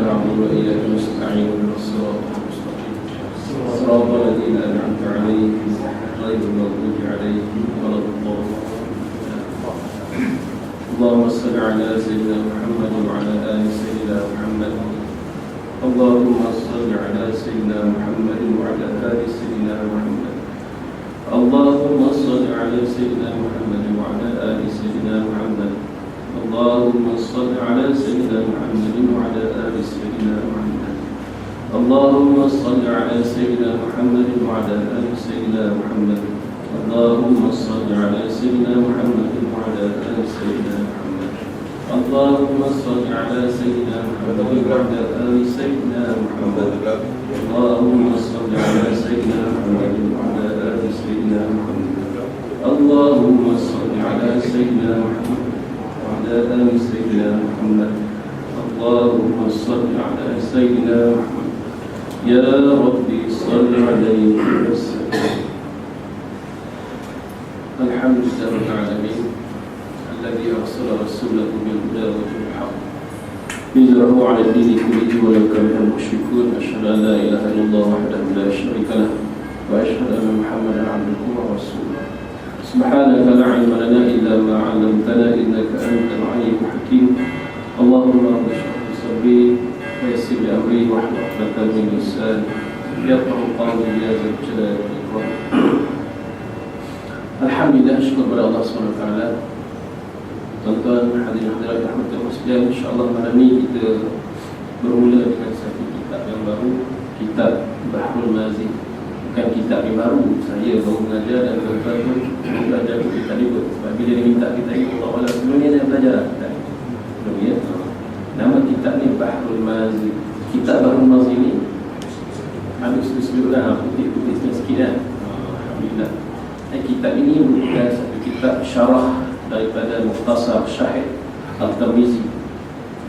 نعبد وإياك نستعين اهدنا الصراط المستقيم صراط الذين أنعمت عليهم غير المغضوب عليهم ولا الضالين. اللهم صل على سيدنا محمد وعلى آل سيدنا محمد. اللهم صل على سيدنا محمد وعلى آل سيدنا محمد. اللهم صل على سيدنا محمد وعلى آل سيدنا محمد. اللهم صل على سيدنا محمد وعلى آل سيدنا محمد. اللهم صل على سيدنا محمد وعلى آل سيدنا محمد. اللهم صل على سيدنا محمد وعلى آل سيدنا محمد. اللهم صل على سيدنا محمد وعلى آل سيدنا محمد. اللهم صل على سيدنا محمد وعلى آل سيدنا محمد. اللهم صل على سيدنا محمد وعلى آل سيدنا محمد. اللهم صل على سيدنا محمد. يا ربي صل عليه وسلم. الحمد لله رب العالمين الذي أرسل رسوله بالهدى ودين الحق ليظهره على الدين كله ولو كره المشركون. أشهد أن لا إله إلا الله وحده لا شريك له وأشهد أن محمدا عبده ورسوله. سبحانك لا علم لنا إلا ما علمتنا إنك أنت العليم الحكيم. اللهم رب اشرح لي صدري ويسر لي أمري واحلل عقدة من لساني يفقهوا قولي يا ذا الجلال والإكرام. Alhamdulillah, syukur kepada Allah SWT. Tuan-tuan hadirin hadirat rahmatullah sekalian, insya-Allah malam ni kita bermula dengan satu kitab yang baru, kitab Bahrul Mazid. Bukan kitab yang baru, saya baru mengajar dan tuan-tuan pun belajar kitab ni. Sebab bila dia minta kita ini, Allah Allah sebelum ni saya belajar kitab ni. Belum ya? Nama kitab ni Bahrul Mazid. Kitab Bahrul Mazid ni habis sebelumnya putih-putih sikit kan. Alhamdulillah. Kitab ini merupakan satu kitab syarah daripada Mukhtasar Syahid Al-Tirmizi,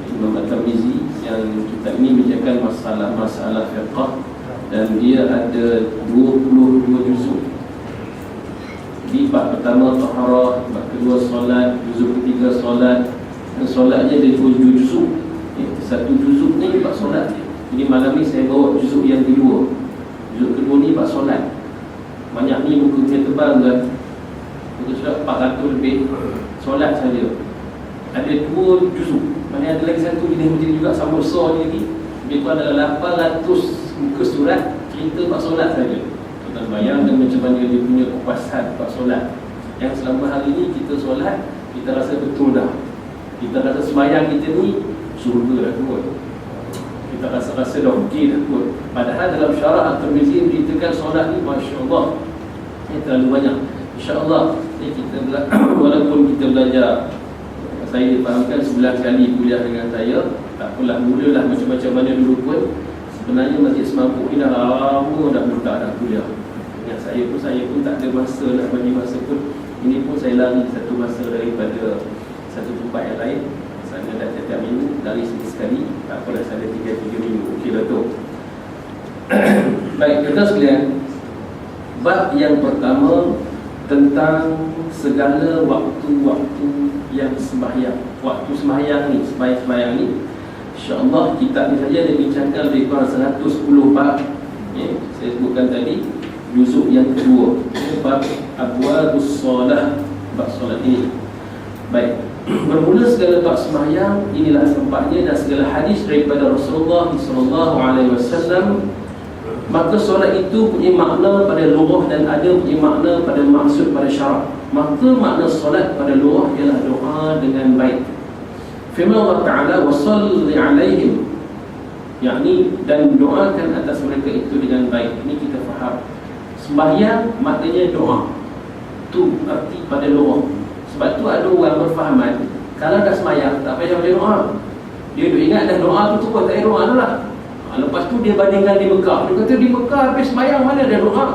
Imam Al-Tirmizi, yang kitab ini menjelaskan masalah fiqh dan dia ada 22 juzuk. Di bab pertama taharah, bab kedua solat, juzuk ketiga solat, dan solatnya ada 2 juzuk. Satu juzuk ni bab solat. Jadi malam ni saya bawa juzuk yang kedua. Juzuk kedua ni bab solat. Banyak ni buku dia tebal kan. Buku sudah 400 lebih solat saja. Ada 2 juzuk. Mana ada lagi satu jenis macam juga sama besar ni lagi. Lebih kurang adalah 800 muka surat cerita bab solat saja. Kita bayangkan macam mana dia punya kepuasan bab solat. Yang selama hari ni kita solat, kita rasa betul dah. Kita rasa sembahyang kita ni syurga dah kot. Kita rasa dah okey dah kot. Padahal dalam syarah Al-Tirmizi beritakan solat ni masya-Allah terlalu banyak. Insya-Allah kita walaupun kita belajar, saya fahamkan 9 kali kuliah dengan saya, tak apalah, mulalah macam-macam mana dulu pun. Sebenarnya Masjid Semangkuk ni dah lama dah minta nak kuliah. Yang saya pun tak ada masa nak bagi masa pun. Ini pun saya lari satu masa daripada satu tempat yang lain. Sana dah setiap minggu, lari sekali. Tak apalah, saya 3 minggu. Okey lah tu. Baik, tuan sekalian, bab yang pertama tentang segala waktu-waktu yang sembahyang. Waktu sembahyang ni, sembahyang ni, insya-Allah kitab ni saja dia bincangkan lebih kurang 110 bab. Saya sebutkan tadi juzuk yang kedua, bab abwabus solah, bab solat ini. Baik, bermula segala bab sembahyang, inilah tempatnya dan segala hadis daripada Rasulullah SAW. Maka solat itu punya makna pada lughah dan ada punya makna pada maksud pada syarak. Maka makna solat pada lughah ialah doa dengan baik. Firman Allah Ta'ala, wasalli alaihim, yakni dan doakan atas mereka itu dengan baik. Ini kita faham. Sembahyang maknanya doa. Itu arti pada lughah. Sebab tu ada orang berfahaman, kalau dah sembahyang tak payah baca doa. Dia duk ingat dah doa tu tak payah doa tu lah. Lepas tu dia bandingkan di Mekah. Dia kata di Mekah habis sembahyang mana ada doa.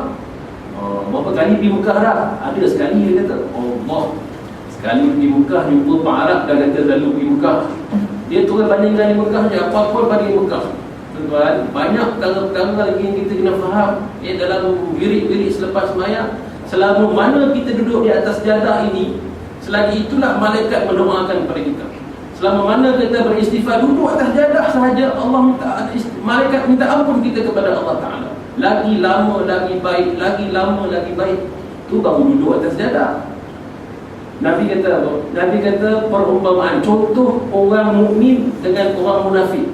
Berapa kali di Mekah dah? Ada sekali dia kata. Allah, sekali di Mekah jumpa Pak Arab dah kata selalu pergi Mekah. Dia turun bandingkan di Mekah je, apa-apa banding Mekah. Tuan-tuan, banyak perkara-perkara lagi yang kita kena faham. Dalam wirid-wirid selepas sembahyang, selama mana kita duduk di atas jadah ini, selagi itulah malaikat mendoakan kepada kita. Selama mana kita beristighfar, duduk atas jadah sahaja, Allah minta, malaikat minta ampun kita kepada Allah Ta'ala. Lagi lama lagi baik, lagi lama lagi baik. Tu baru duduk atas jadah. Nabi kata apa? Nabi kata perumpamaan, contoh orang mukmin dengan orang munafik.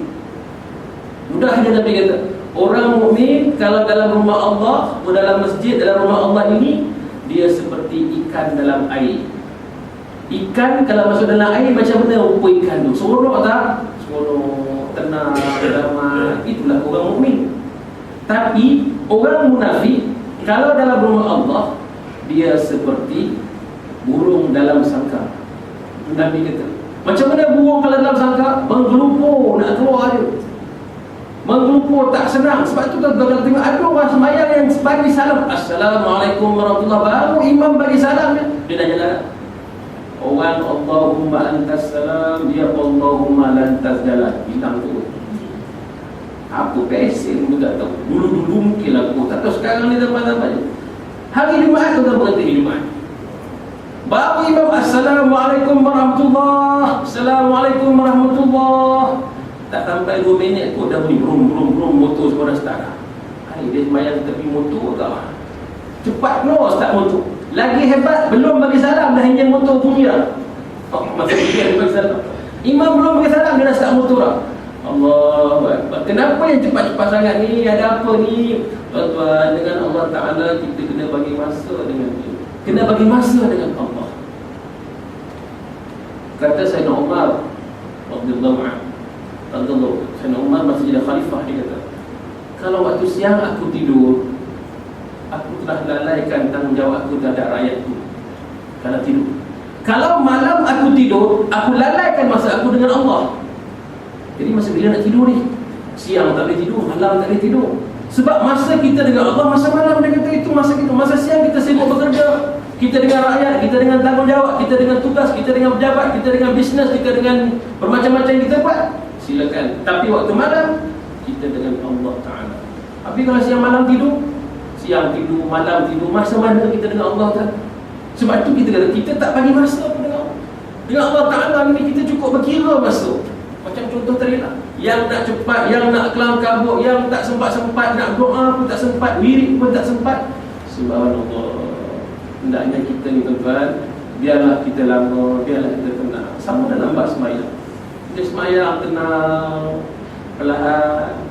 Mudah aja Nabi kata, orang mukmin kalau dalam rumah Allah, dalam masjid, dalam rumah Allah ini, dia seperti ikan dalam air. Ikan kalau masuk dalam air macam mana rupa ikan tu? Seronok tak? Seronok, tenang, damai. Itulah orang mukmin. Tapi orang munafik kalau dalam rumah Allah, dia seperti burung dalam sangkar. Nabi kata, macam mana burung kalau dalam sangkar? Menggelupur nak keluar je. Menggelupur tak senang. Sebab tu kalau tengok ada orang sembahyang yang bagi salam, Assalamualaikum warahmatullahi wabarakatuh, baru imam bagi salam, dia dah jalan. Orang Allahumma antas salam, dia Allahumma lantas jalan. Hilang tu. Aku pesen pun tak tahu. Dulu-dulu mungkin aku tak tahu, sekarang ni tempat-tempat je. Hari Jumaat tu tak berhenti Jumaat. Baru imam Assalamualaikum warahmatullahi, Assalamualaikum warahmatullahi. Tak sampai 2 minit aku dah bunyi brum motor semua dah start. Hai, dia sembahyang tepi motor ke apa? Cepat no start motor. Lagi hebat, belum bagi salam dah enjin motor bunyi dah. Oh, masa dia bagi salam. Imam belum bagi salam dia dah start motor dah. Allahu Akbar. Kenapa yang cepat-cepat sangat ni? Ada apa ni? Tuan-tuan, dengan Allah Ta'ala kita kena bagi masa dengan dia. Kena bagi masa dengan Allah. Kata Sayyidina Umar radhiyallahu anhu, Sayyidina Umar masih jadi khalifah, dia kata, kalau waktu siang aku tidur, aku telah lalaikan tanggungjawab aku terhadap rakyatku. Kalau tidur. Kalau malam aku tidur, aku lalaikan masa aku dengan Allah. Jadi masa bila nak tidur ni? Siang tak boleh tidur, malam tak boleh tidur. Sebab masa kita dengan Allah, masa malam dia kata itu masa kita. Masa siang kita sibuk bekerja, kita dengan rakyat, kita dengan tanggungjawab, kita dengan tugas, kita dengan pejabat, kita dengan bisnes, kita dengan bermacam-macam yang kita buat. Silakan. Tapi waktu malam kita dengan Allah Ta'ala. Tapi kalau siang malam tidur, siang tidur, malam tidur, masa mana kita dengan Allah Ta'ala? Sebab tu kita kata kita tak bagi masa pun dengan Allah. Dengan Allah Ta'ala ni kita cukup berkira masa. Macam contoh tadi lah, yang nak cepat, yang nak kelam kabut, yang tak sempat-sempat nak doa pun tak sempat, wirid pun tak sempat. Subhanallah. Hendaknya kita ni tuan-tuan, biarlah kita lama, biarlah kita tenang. Sama dalam bab sembahyang. Kita sembahyang tenang, perlahan.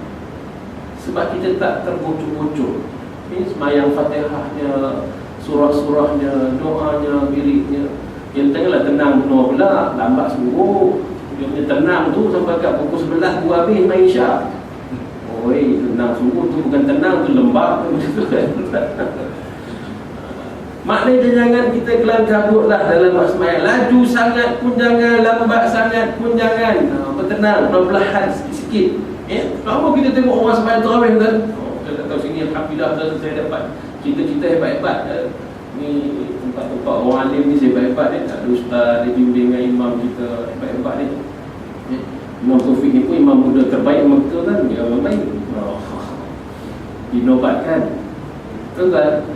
Sebab kita tak terbocor-bocor. Ini sembahyang Fatihahnya, surah-surahnya, doanya, wiridnya. Yang tengahlah tenang penuh pula, lambat sungguh. Dia punya tenang tu sampai kat pukul 11 gua habis main isyak. Oi, tenang sungguh tu, bukan tenang tu, lembab tu. Maknanya jangan kita kelam kabutlah dalam sembahyang. Laju sangat pun jangan, lambat sangat pun jangan. Bertenang, perlahan sikit-sikit. Lama kita tengok orang sembahyang tarawih kan. Saya tak tahu sini, alhamdulillah saya dapat cita-cita hebat-hebat. Ni tempat-tempat orang alim ni hebat-hebat. Ada ustaz, dia bimbing dengan imam kita hebat-hebat ni. Imam Taufik ni pun imam muda terbaik Mekah kan. Dia orang baik. Dinobatkan. Tuan-tuan,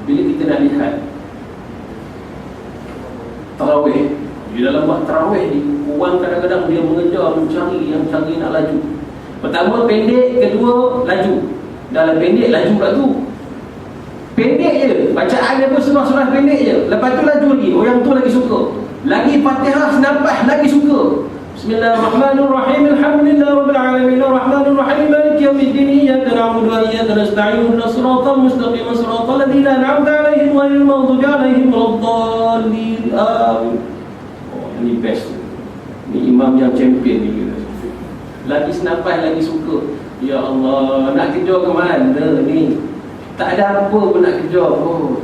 bila kita nak lihat tarawih, di dalam buat tarawih ni, orang kadang-kadang dia mengejar, mencari yang canggih nak laju. Pertama pendek, kedua laju. Dalam pendek laju pula tu. Pendek je, bacaan dia pun surah-surah pendek je. Lepas tu laju lagi, orang tu lagi suka. Lagi Fatihah senapah lagi suka. Bismillahirrahmanirrahim. Alhamdulillahirabbil alamin arrahmanir rahim maliki yaumiddin iyyaka na'budu wa iyyaka nasta'in ihdinas siratal mustaqim siratal ladzina an'amta 'alaihim ghairil maghdubi 'alaihim waladdallin. Amin. Oh, ini best. Ini imam yang champion ni. Lagi senapah lagi suka. Ya Allah, nak kejar ke mana ni? Tak ada apa pun nak kejar pun.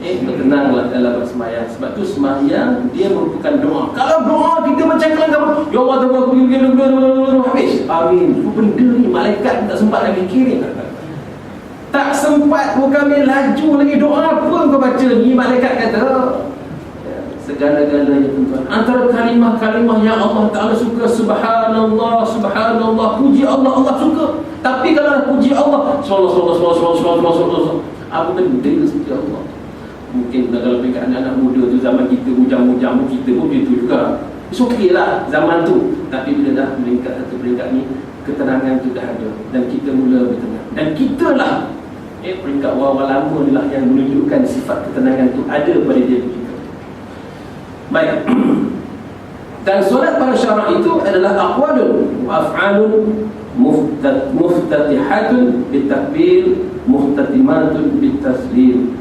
Bertenanglah dalam sembahyang. Sebab tu sembahyang dia merupakan doa. Kalau doa kita macam kelam, ya Allah aku habis. Amin. Itu benda ni malaikat tak sempat nak fikir ni. Tak sempat bukan main laju lagi, doa apa kau baca ni, malaikat kata. Segala-galanya tuan-tuan. Antara kalimah-kalimah yang Allah Ta'ala suka, subhanallah, subhanallah, puji Allah, Allah suka. Tapi kalau puji Allah, sallallahu, apa benda seperti Allah. Mungkin kalau dekat anak-anak muda tu zaman kita, bujang-bujang kita pun begitu juga. Okey lah zaman tu. Tapi bila dah meningkat satu peringkat ni, ketenangan tu dah ada dan kita mula bertenang. Dan kita lah peringkat awal-awal lama ni lah yang menunjukkan sifat ketenangan tu ada pada diri kita. Baik. Dan solat pada syarak itu adalah aqwalun wa af'alun muftatihatun bitakbir, muhtatimatun bitaslim.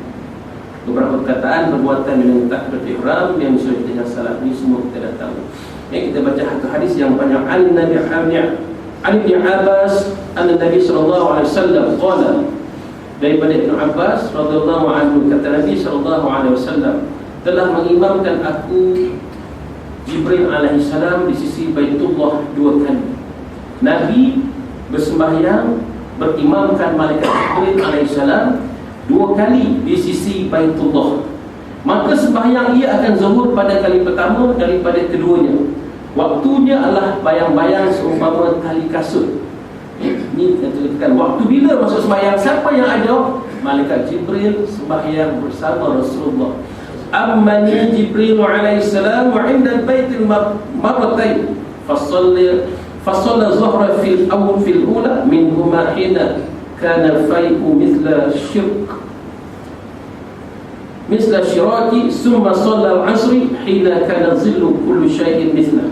Beberapa perkataan, perbuatan dengan takbir ihram yang sesuai dengan salat ni semua kita dah tahu. Kita baca satu hadis yang banyak. An-Nabi Ibn Abbas An-Nabi sallallahu alaihi wasallam qala, daripada Ibn Abbas radhiyallahu anhu, kata Nabi sallallahu alaihi wasallam, telah mengimamkan aku Jibril alaihi salam di sisi Baitullah 2 kali. Nabi bersembahyang berimamkan malaikat Jibril alaihi salam 2 kali di sisi Baitullah. Maka sembahyang ia akan zuhur pada kali pertama daripada keduanya. Waktunya adalah bayang-bayang seumpama tali kasut. Ini katakan waktu bila masuk sembahyang, siapa yang ada? Malaikat Jibril sembahyang bersama Rasulullah. Ammani Jibril alaihi salam wa 'inda al-baitil marratain fasalla zuhra fil ula minhuma hina kana al-fai'u mithla syiraki summa shalla al-'asri hina kana zillu kullu shay'in mithla.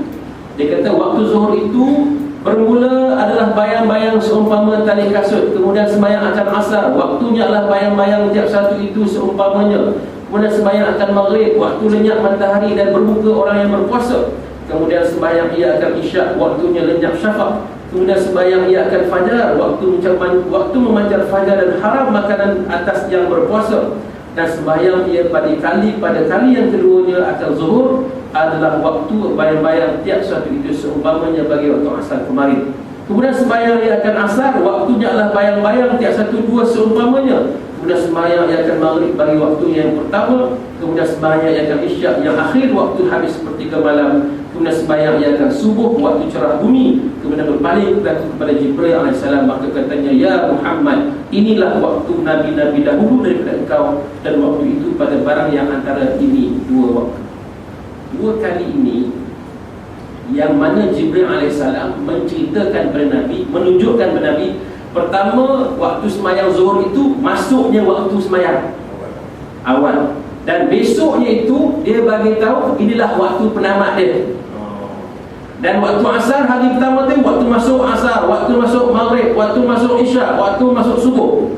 Dia kata waktu zuhur itu bermula adalah bayang-bayang seumpama tali kasut, kemudian sembahyang akan asar, waktunya adalah bayang-bayang tiap satu itu seumpamanya. Kemudian sembahyang akan maghrib, waktu lenyap matahari dan berbuka orang yang berpuasa. Kemudian sembahyang ia akan isyak, waktunya lenyap syafaq. Kemudian sembahyang ia akan fajar, waktu memancar fajar dan haram makanan atas yang berpuasa. Dan sembahyang ia pada kali yang keduanya akan zuhur adalah waktu bayang-bayang tiap satu itu seumpamanya bagi waktu asar kemarin. Kemudian sembahyang ia akan asar, waktunya adalah bayang-bayang tiap satu dua seumpamanya. Kemudian sembahyang ia akan maghrib bagi waktu yang pertama. Kemudian sembahyang ia akan isyak yang akhir waktu habis sepertiga malam. Kemudian sembahyang ia akan subuh waktu cerah bumi. Kemudian berpaling kepada Jibril AS, maka katanya, ya Muhammad, inilah waktu Nabi-Nabi dahulu daripada engkau, dan waktu itu pada barang yang antara ini 2 waktu. 2 kali ini yang mana Jibril AS menceritakan kepada Nabi, menunjukkan kepada Nabi. Pertama, waktu sembahyang zuhur itu masuknya waktu sembahyang awal, dan besoknya itu dia bagi tahu inilah waktu penamat dia. Dan waktu asar hari pertama tu waktu masuk asar, waktu masuk maghrib, waktu masuk isyak, waktu masuk subuh.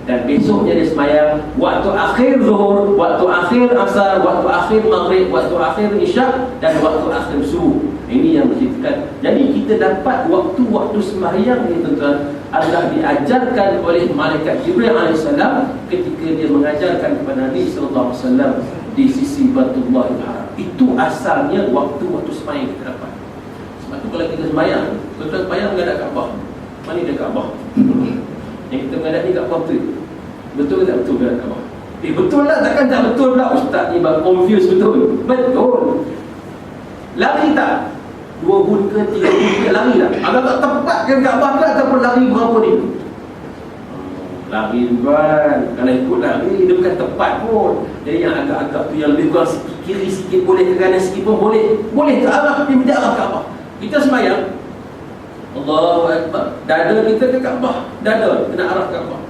Dan besoknya dia sembahyang waktu akhir zuhur, waktu akhir asar, waktu akhir maghrib, waktu akhir isyak, dan waktu akhir subuh. Ini yang menceritakan. Jadi kita dapat waktu-waktu sembahyang ni tuan-tuan adalah diajarkan oleh malaikat Jibril AS ketika dia mengajarkan kepada Nabi SAW di sisi Baitullah Haram. Itu asalnya waktu-waktu sembahyang kita dapat. Sebab tu kalau kita sembahyang, tuan-tuan sembahyang menghadap Kaabah. Mana dia Kaabah? Yang kita menghadap ni Kaabah betul. Betul ke tak betul menghadap Kaabah? Betul lah, takkan tak betul pula. Ustaz ni confuse betul. Betul. Lari tak? 2 bun ke 3 bun ke lari tak? Agak tak tepat ke Kaabah ke ataupun lari berapa ni? Lari kan. Kalau ikut lari dia bukan tepat pun. Jadi yang agak-agak tu yang lebih kurang sikit kiri sikit boleh ke kanan sikit pun boleh. Boleh ke arah tapi tidak arah Kaabah. Kita sembahyang Allahu Akbar, dada kita ke Kaabah, dada kena arah Kaabah.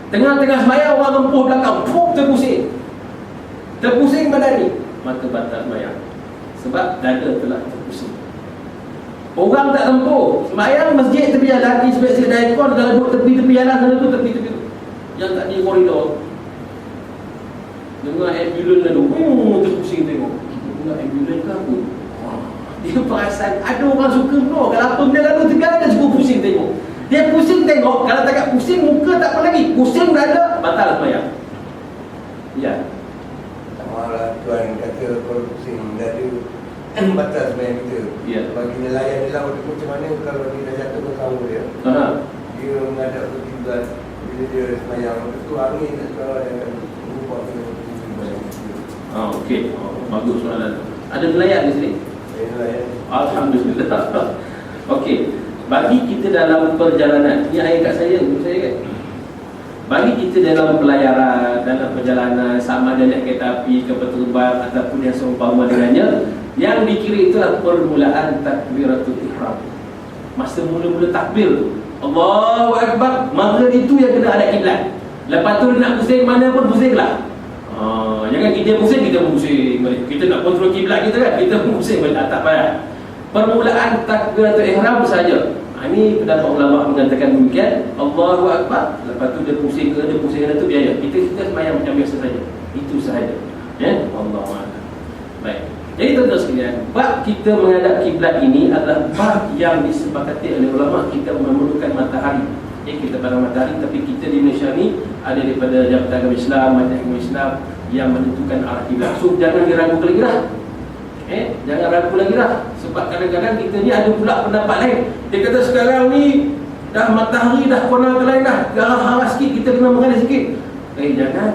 Tengah-tengah sembahyang orang rempuh belakang, terpusing badan ni, maka batal sembahyang. Sebab dada telah terpusing. Orang tak rempuh sembahyang masjid tepi jalan, sebab sikit dah ikon kalau duduk tepi-tepi jalan sana tu, tepi-tepi tu yang tak di koridor. Dengar ambulans lalu, terpusing tengok. Dengar ambulans ke apa? Dia perasan ada orang suka keluar. Kalau apa benda lalu tegal, dia cukup pusing tengok. Dia pusing tengok. Kalau tak pusing muka tak apa lagi, pusing dada, batal sembahyang. Ya. Malah tuan kata kalau pusing dada batal sembahyang kita. Ya. Bagi nelayan dia lah macam mana kalau dia dah jatuh ke kamu dia. Dia menghadap ke kiblat. Bila dia sembahyang tu angin tak kalau dia berubah ke sembahyang kita. Okey. Bagus soalan. Ada nelayan di sini? Alhamdulillah. Okey, bagi kita dalam perjalanan, ni ayat kat saya kan. Bagi kita dalam pelayaran, dalam perjalanan, sama ada naik kereta api, kapal terbang ataupun yang seumpama dengannya, Yang dikira itulah permulaan takbiratul ihram. Masa mula-mula takbir tu, Allahu Akbar, maka itu yang kena ada kiblat. Lepas tu nak pusing mana pun pusinglah. Jangan kita pusing, kita pun pusing balik. Kita nak kontrol kiblat kita kan, kita pun pusing balik. Tak payah. Permulaan takbiratul ihram saja. Ini pendapat ulama mengatakan demikian. Allahu Akbar, lepas tu dia pusing ke, dia pusing ke, tu biaya. Kita sembahyang macam biasa saja. Itu sahaja. Ya, Allahu Akbar. Baik. Jadi tuan-tuan sekalian, bab kita menghadap kiblat ini adalah bab yang disepakati oleh ulama. Kita memerlukan matahari. Kita pada matahari, tapi kita di Malaysia ni ada daripada Jabatan Agama Islam, Majlis Agama Islam yang menentukan arah kiblat. So jangan diragukan lagi dah. Jangan ragu lagi dah. Sebab kadang-kadang kita ni ada pula pendapat lain. Dia kata sekarang ni dah matahari dah corner ke lain dah, garah sikit, kita kena mengalir sikit. Jangan.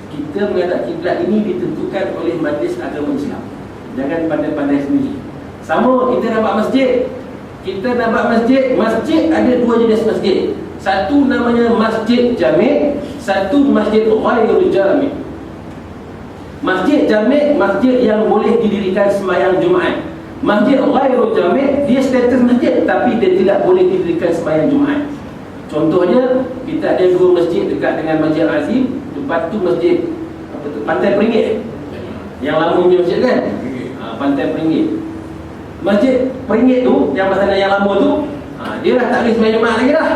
Kita menghadap kiblat ini ditentukan oleh Majlis Agama Islam. Jangan pandai-pandai sendiri. Sama kita nak buat masjid. Kita nak buat masjid. Masjid ada dua jenis masjid. Satu namanya masjid jami', satu masjid ghairul jami'. Masjid jami', masjid yang boleh didirikan sembahyang Jumaat. Masjid ghairul jami', dia status masjid tapi dia tidak boleh didirikan sembahyang Jumaat. Contohnya, kita ada dua masjid dekat dengan Masjid Azim. Lepas tu masjid Pantai Peringit. Yang lama punya masjid kan? Pantai Peringit. Masjid Peringit tu, yang pasal yang lama tu, dia dah tak boleh sembahyang Jumaat lagi dah.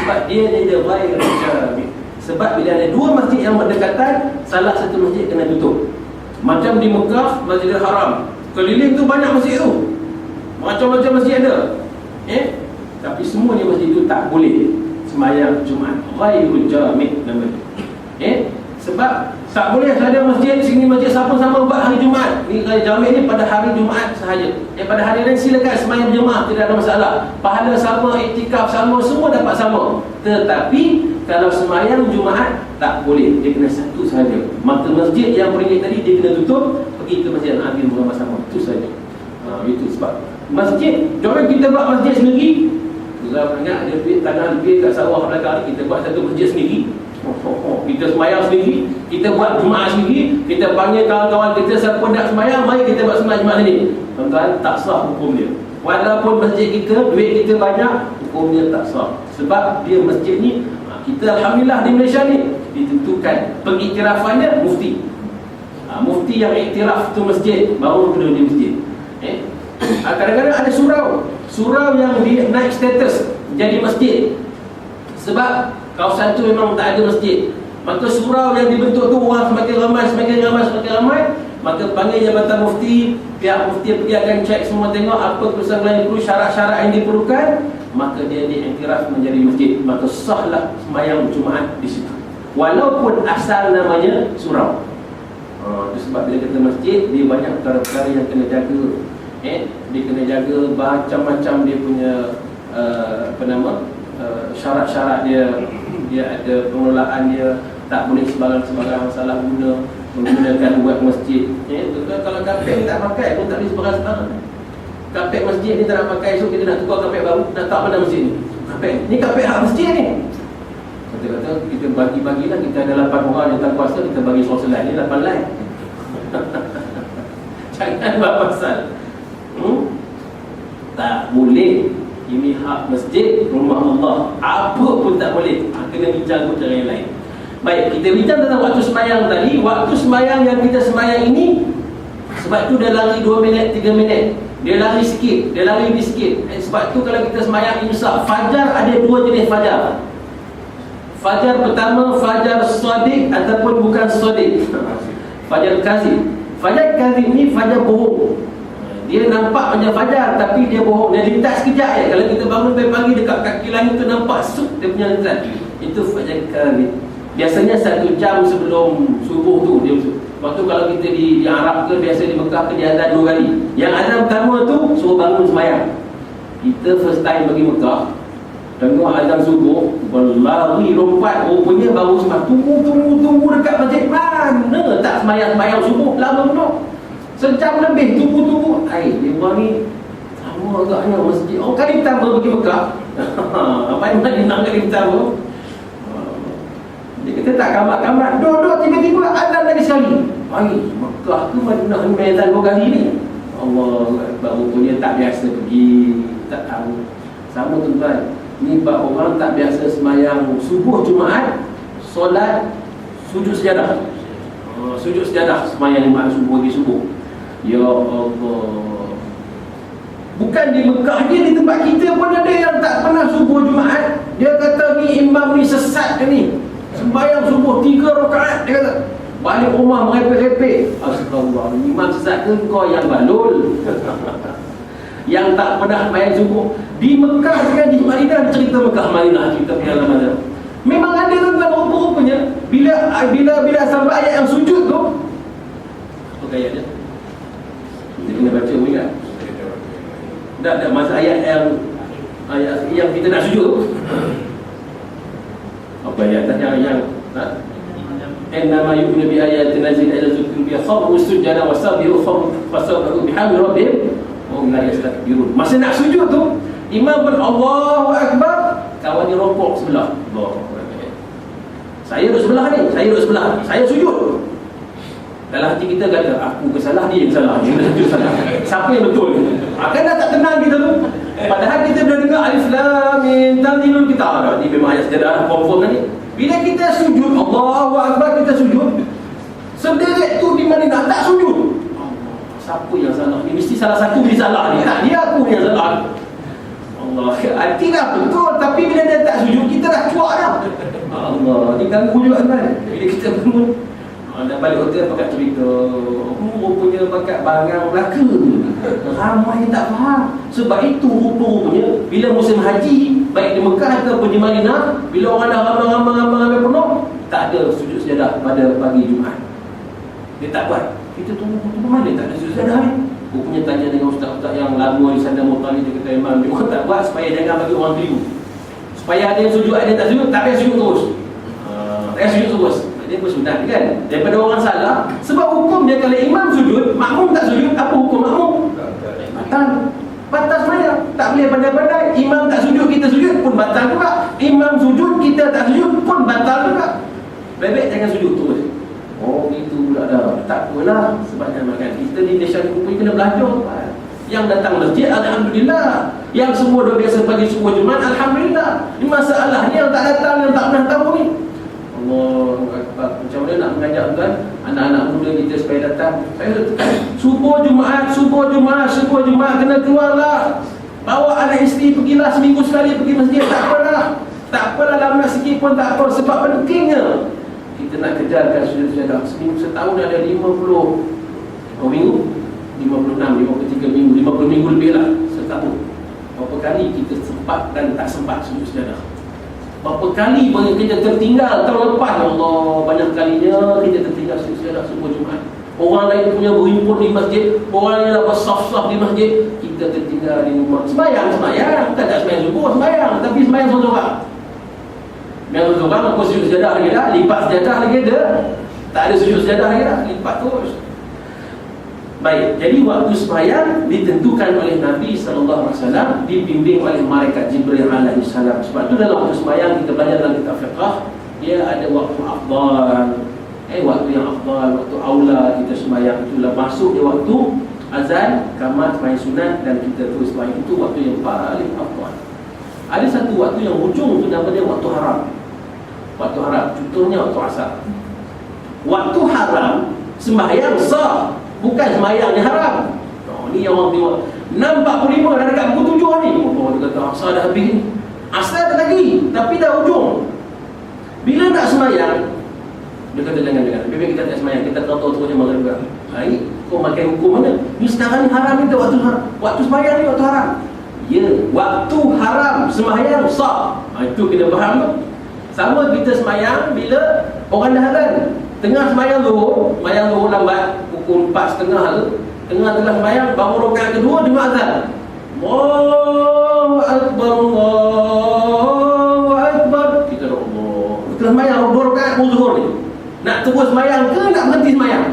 Sebab dia ghairul jami'. Sebab bila ada dua masjid yang berdekatan, salah satu masjid kena tutup. Macam di Mekah, Masjidil Haram, keliling tu banyak masjid tu, macam-macam masjid ada. Tapi semuanya masjid tu tak boleh sembahyang Jumaat. Ghairul jami' namanya. Sebab tak boleh ada masjid sini, masjid sama-sama buat hari Jumaat. Ni jami' ni pada hari Jumaat sahaja. Pada hari lain silakan sembahyang berjemaah, tidak ada masalah. Pahala sama, iktikaf sama, semua dapat sama. Tetapi kalau sembahyang Jumaat tak boleh, dia kena satu sahaja. Maka masjid yang Peringit tadi dia kena tutup, pergi ke Masjid Al-Azim bersama-sama. Itu saja. Itu sebab masjid, jangan kita buat masjid sendiri. Kita ingat ada duit tanah lebih kat sawah belakang, kita buat satu masjid sendiri. Kita sembahyang sendiri, kita buat Jumaat sendiri, kita panggil kawan-kawan kita, siapa nak sembahyang, mari kita buat sembahyang Jumaat ni. Tuan-tuan, tak sah hukum dia. Walaupun masjid kita, duit kita banyak, hukum dia tak sah. Sebab dia masjid ni, kita Alhamdulillah di Malaysia ni ditentukan pengikirafannya mufti. Mufti yang iktiraf tu masjid, baru kena di masjid. Kadang-kadang ada surau yang dia naik status jadi masjid. Sebab kawasan tu memang tak ada masjid. Maka surau yang dibentuk tu orang semakin ramai, maka panggil Jabatan Mufti. Pihak Mufti pergi akan cek semua, tengok apa kerusakan yang perlu, syarat-syarat yang diperlukan, maka dia diiktiraf menjadi masjid. Maka sahlah sembahyang Jumaat di situ, walaupun asal namanya surau. Itu sebab bila kita masjid, dia banyak perkara-perkara yang kena jaga. Dia kena jaga macam-macam dia punya syarat-syarat dia. Dia ada pengelolaan dia, tak boleh sebarang-sebarang salah guna menggunakan buat masjid. Kalau kapek ni tak pakai pun tak boleh sebarang-sebarang. Kapek masjid ni tak nak pakai, so kita nak tukar kapek baru, nak tak mana masjid ni. Kapek hak masjid ni. Kata-kata kita bagi-bagilah, kita ada 8 orang yang tak kuasa, kita bagi soal ni 8 lain. Jangan buat pasal. Tak boleh. Ini hak masjid, rumah Allah. Apa pun tak boleh. Kena bincang cara yang lain. Baik, kita bincang tentang waktu sembahyang tadi. Waktu sembahyang yang kita sembahyang ini, sebab tu dia lari 2 minit, 3 minit. Dia lari sikit, dia lari sikit. Sebab tu kalau kita sembahyang imsak, fajar ada 2 jenis fajar. Fajar pertama, fajar shadiq ataupun bukan shadiq. Fajar kazib. Fajar kazib ni fajar bohong. Dia nampak macam fajar tapi dia bohong. Dia lintas sekejap je. Kalau kita bangun pagi dekat kaki langit tu nampak sup dia punya lintas. Itu fajar kazib. Biasanya 1 jam sebelum subuh tu dia. Waktu kalau kita di Arab ke, biasa di Mekah ke, dia azan 2 kali. Yang azan pertama tu suruh bangun sembahyang. Kita first time pergi Mekah, tengok azan subuh, berlari lompat, rupanya baru sembahyang. Tunggu dekat masjid. Mana tak sembahyang subuh lama penuh. Sejam lebih tunggu. Dia buat ni sama agaknya masjid. Kali pertama pergi Mekah. Main-main nak kali pertama. Dia kata tak kamar-kamar. Duduk tiba-tiba azan lagi sekali. Mekah ke Madinah ni azan 2 kali ni. Allah tak biasa pergi, tak tahu. Sama tuan-tuan, ni bab orang tak biasa sembahyang subuh Jumaat, solat sujud sejadah. Sujud sejadah sembahyang Jumaat subuh, di subuh. Ya Allah. Bukan di Mekah je, di tempat kita pun ada yang tak pernah subuh Jumaat. Dia kata ni imam ni sesat ke ni, sembahyang subuh 3 rakaat. Dia kata balik rumah merepek-repek. Astagfirullah, imam sesat ke kau yang balul? Yang tak pernah sembahyang subuh. Di Mekah dengan di Madinah, cerita Mekah Madinah, cerita pengalaman dia. Memang ada tentang rupa-rupanya. Bila sampai ayat yang sujud tu, apa ayat dia? Kita kena baca pun ingat. Tak masa ayat yang kita nak sujud. Apa ayat yang innama yu'minu bi ayatin nazil ila zikrin bi khabru sujada wasabihu fasabihu bihamdi rabbihim wa hum la yastakbirun. Masa nak sujud tu, imam pun Allahu akbar, kawan dia rokok sebelah. Allahu akbar. Saya duduk sebelah ni, saya sujud. Dalam hati kita kata, aku kesalah, dia yang salah, dia yang salah. Siapa yang betul? Akan dah tak tenang kita tu. Padahal kita dah dengar alif lam mim tanzilul kitab. Ini memang ayat sejarah confirm ni. Bila kita sujud, Allahu akbar, kita sujud, sederet tu di mana nak tak sujud. Siapa yang salah ni? Mesti salah satu dia salah ni. Tak, dia aku yang salah. Allah, tidak betul. Tapi bila dia tak sujud, kita dah cuak dah. Allah, dia ganggu juga kan. Bila kita bangun, dah balik hotel pakat cerita, rupanya pakat barang Melaka. Ramai tak faham. Sebab itu rupanya bila musim haji, baik di Mekah ataupun di Madinah, bila orang dah ramai penuh, tak ada sujud sejadah pada pagi Jumaat. Dia tak buat. Kita tunggu mana tak ada sujud sejadah ni. Rupanya tanya dengan ustaz-ustaz yang lama di sana Mutali, dia kata memang dia tak buat supaya jangan bagi orang keliru. Supaya ada yang sujud, ada yang tak sujud, tak payah sujud terus. Tak payah sujud terus. Dia bersunat kan, daripada orang salah. Sebab hukum dia kalau imam sujud, makmum tak sujud, apa hukum makmum? Batal sembahyang. Tak boleh pandai-pandai. Imam tak sujud, kita sujud pun batal juga. Imam sujud, kita tak sujud pun batal juga. Bebek jangan sujud terus. Oh itu pula dah. Tak apalah. Sebabnya makan kita di Malaysia ni kena belajar. Yang datang masjid, alhamdulillah. Yang semua dah biasa pagi subuh Jumaat, alhamdulillah. Ini masalah ni yang tak datang, yang tak pernah tahu ni. Allahu Akbar. Macam mana nak mengajak tuan anak-anak muda kita supaya datang? Saya subuh Jumaat kena keluarlah. Bawa anak isteri pergilah seminggu sekali pergi masjid. Tak apalah lama sikit pun tak apa. Sebab pentingnya kita nak kejarkan sujud-sujud. Seminggu setahun ada 50 minggu, 56, 53 minggu, 50 minggu lebih lah setahun. Berapa kali kita sempat dan tak sempat sujud-sujud? Berapa kali kita tertinggal tahun lepas? Ya Allah, banyak kalinya kita tertinggal sujud-sujud subuh Jumaat. Orang lain punya berhimpun di masjid, orang lain dapat saf-saf di masjid, kita tertinggal di rumah. Sembayang, bukan tak sembayang subuh, sembayang, tapi sembayang seorang-seorang. Sembayang seorang-seorang, aku sujud sejadah lagi dah, lipat sejadah lagi ada. Tak ada sujud sejadah lagi dah, lipat terus. Baik, jadi waktu sembahyang ditentukan oleh Nabi SAW, dibimbing oleh malaikat Jibril alaihi salam. Sebab itu dalam waktu sembahyang kita belajar dalam kitab fiqh, dia ada waktu afdal. Waktu yang afdal, waktu aula kita sembahyang itulah masuk di waktu azan, qamat, sembahyang sunat dan kita terus sembahyang. Itu waktu yang paling afdal. Ada satu waktu yang hujung tu nama dia waktu haram. Waktu haram, contohnya waktu asar. Waktu haram sembahyang sah, bukan sembahyang yang haram. Ni yang orang tengok 6.45 dah dekat pukul 7 ni. Oh, dia kata asar dah habis ni. Asar dah lagi, tapi dah hujung. Bila nak sembahyang, dia kata jangan. Biar kita tak sembahyang, kita tahu terusnya maghrib juga. Hai, kau makan hukum mana? Ni sekarang ni haram ni, waktu haram. Waktu sembahyang ni waktu haram. Ya, waktu haram sembahyang sah. Itu kena faham tu. Sama kita sembahyang bila orang dah azan. Tengah sembahyang zuhur lambat pukul 4.30 tu, tengah sembahyang baru rakaat kedua dengar azan. Allahu akbar, Allahu akbar. Kita Allah. Tengah sembahyang 2 rakaat zuhur ni. Nak terus sembahyang ke nak berhenti sembahyang?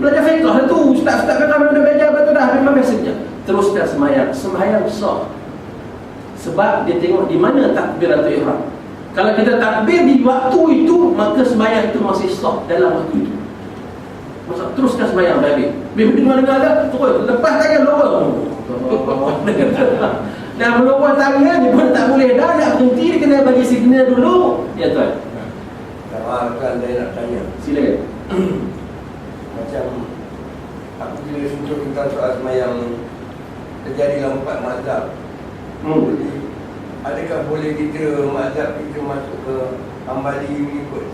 Belajar fiqh lah tu. Ustaz-ustaz kan dah belajar betul dah, memang biasanya. Teruskan sembahyang sah. Sebab dia tengok di mana takbiratul ihram. Kalau kita takbir di waktu itu, maka sembahyang itu masih sah dalam waktu itu. Masa teruskan sembahyang tadi. Bila dengar ada, terus lepas tangan lorong. Dah melorong tangan dia pun tak boleh dah, nak berhenti dia kena bagi signal dulu. Ya tuan. Kan saya nak tanya. Silakan. Macam aku bila sentuh tentang soal sembahyang terjadi dalam 4 mazhab. Jadi adakah boleh kita mazhab kita masuk ke Hambali mengikut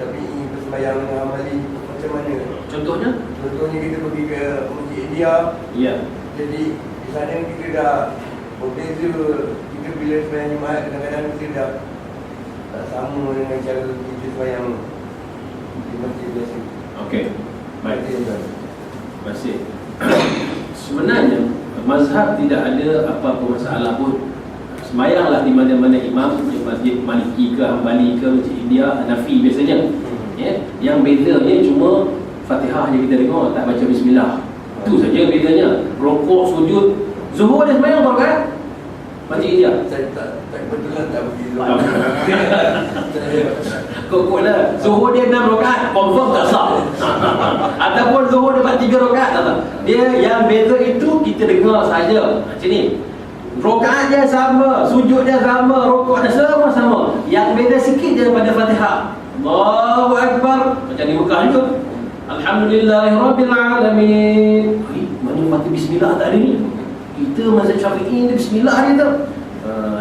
Syafi'i bersembahyang dengan Hambali, macam mana? Contohnya kita pergi ke Masjid India. Ya. Jadi di sana kita dah berbeza. Kita bila sembahyang Jumaat kadang-kadang kita dah tak sama dengan cara kita sembahyang di masjid biasa. Okey. Baik. Terima kasih. Sebenarnya mazhab tidak ada apa-apa masalah pun. Sembayanglah di mana-mana imam, di masjid Maliki ke Hambali ke Masjid India, Hanafi biasanya. Yang bedanya cuma Fatihah je kita dengar, tak baca bismillah. Itu saja bedanya. Rokok, sujud. Zuhur dia sembayang apa kan? Masjid India. Saya tak kebetulan tak pergi Kok lah. Zuhur dia 6 rakaat, confirm tak sah. Ataupun zuhur dia buat 3 rakaat, tak sah. Dia yang beza itu kita dengar saja. Macam ni. Rakaat dia sama, sujud dia sama, rokok dia semua sama. Yang beza sikit daripada Fatihah. Allahu Akbar. Macam di Mekah juga. Alhamdulillahirabbil alamin. Mana mati bismillah tak ada ni? Kita mazhab Syafi'i ni bismillah dia tu.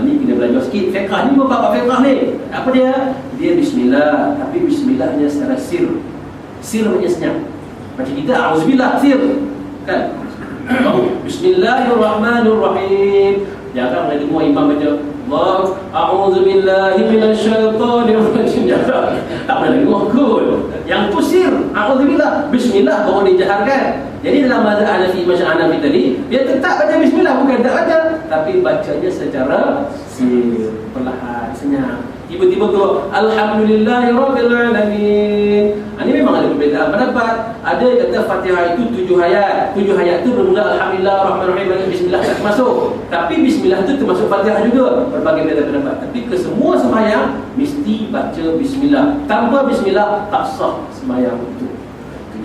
Ni kena belajar sikit. Fiqh ni bab fiqh ni. Apa dia? Dia bismillah, tapi bismillahnya secara sir. Sir macam senyap. Macam kita auzubillah sir. Kan? Bismillahirrahmanirrahim. Jangan ada semua imam baca Allah a'udzubillahi minasyaitonir rajim. Tak boleh dengar kot. Yang tu sir, a'udzubillah. Bismillah baru dijaharkan. Jadi dalam mazhab Hanafi, macam Hanafi tadi, dia tetap baca bismillah, bukan tak baca, tapi bacanya secara sir, perlahan, senyap. Tiba-tiba keluar Alhamdulillahirabbil alamin. Ini memang ada perbezaan pendapat. Ada yang kata Fatihah itu 7 ayat. 7 ayat itu bermula Alhamdulillah Rahman Rahim, bismillah tak masuk. Tapi bismillah itu termasuk Fatihah juga. Berbagai beza pendapat. Tapi kesemua sembahyang mesti baca bismillah. Tanpa bismillah tak sah sembahyang itu.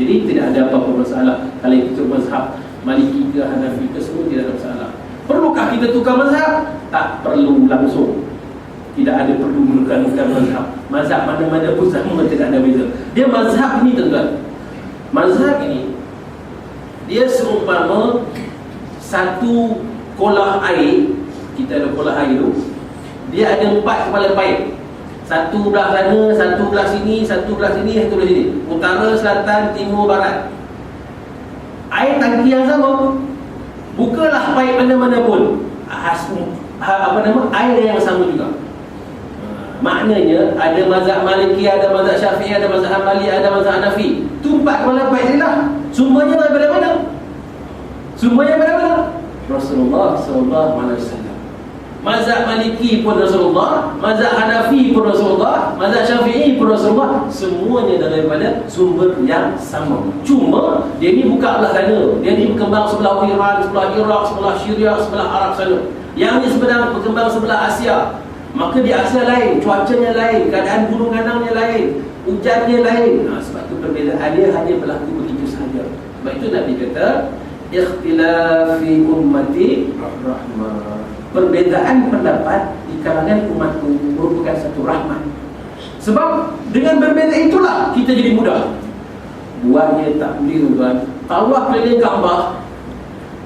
Jadi tidak ada apa-apa masalah. Kalau itu mazhab Maliki ke Hanafi ke, semua tidak ada masalah. Perlukah kita tukar mazhab? Tak perlu langsung. Tidak ada perlu menukarkan mazhab. Mazhab mana-mana pun sama, tidak ada beza. Dia mazhab ini tuan-tuan. Mazhab ini dia seumpama satu kolah air. Kita ada kolah air tu. Dia ada 4 kepala paip. Satu belah sana, satu belah sini, satu belah sini, satu belah sini. Utara, selatan, timur, barat. Air tangki yang sama. Bukalah paip mana-mana pun. Air yang sama juga. Maknanya ada mazhab Maliki, ada mazhab Syafi'i, ada mazhab Hambali, ada mazhab Hanafi. Tu 4 kepala paip lah. Semuanya daripada mana? Semuanya daripada mana? Rasulullah sallallahu alaihi wasallam. Mazhab Maliki pun Rasulullah, mazhab Hanafi pun Rasulullah, mazhab Syafi'i pun Rasulullah. Semuanya daripada sumber yang sama. Cuma dia ni buka belah sana. Dia ni berkembang sebelah Iran, sebelah Iraq, sebelah Syria, sebelah Arab sana. Yang ni sebenarnya berkembang sebelah Asia. Maka di Asia lain, cuacanya lain, keadaan gunung ganangnya lain, hujannya lain. Sebab itu perbezaan dia hanya berlaku begitu sahaja. Sebab itu Nabi kata ikhtilafi ummati rahmah. Perbezaan pendapat di kalangan umatku merupakan satu rahmat. Sebab dengan berbeza itulah kita jadi mudah. Buatnya tak boleh tuan. Tawaf keliling Kaabah.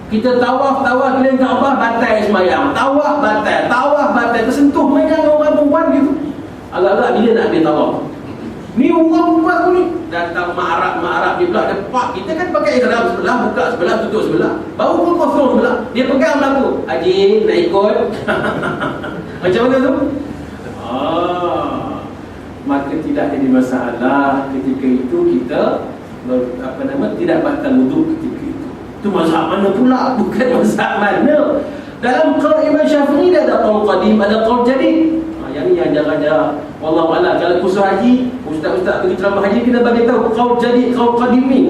Kita tawaf keliling Kaabah, batal sembahyang. Tawaf batal. Tersentuh macam orang perempuan gitu. Agak-agak bila nak ambil tawaf. Ni orang perempuan tu ni datang mak-arab ni pula depak. Kita kan pakai ihram sebelah, buka sebelah, tutup sebelah. Baru pun kosong sebelah. Dia pegang belakang. Haji nak ikut. Macam mana tu? Maka tidak jadi masalah ketika itu kita tidak batal wuduk ketika itu. Itu mazhab mana pula? Bukan mazhab mana. Dalam qaul Imam Syafi'i ada qaul qadim, ada qaul jadid. Yang ni yang jaga-jaga. Wallahu a'lam. Kalau kursus haji, ustaz-ustaz pergi ceramah haji kena bagi tahu qaul jadid, qaul qadim ni.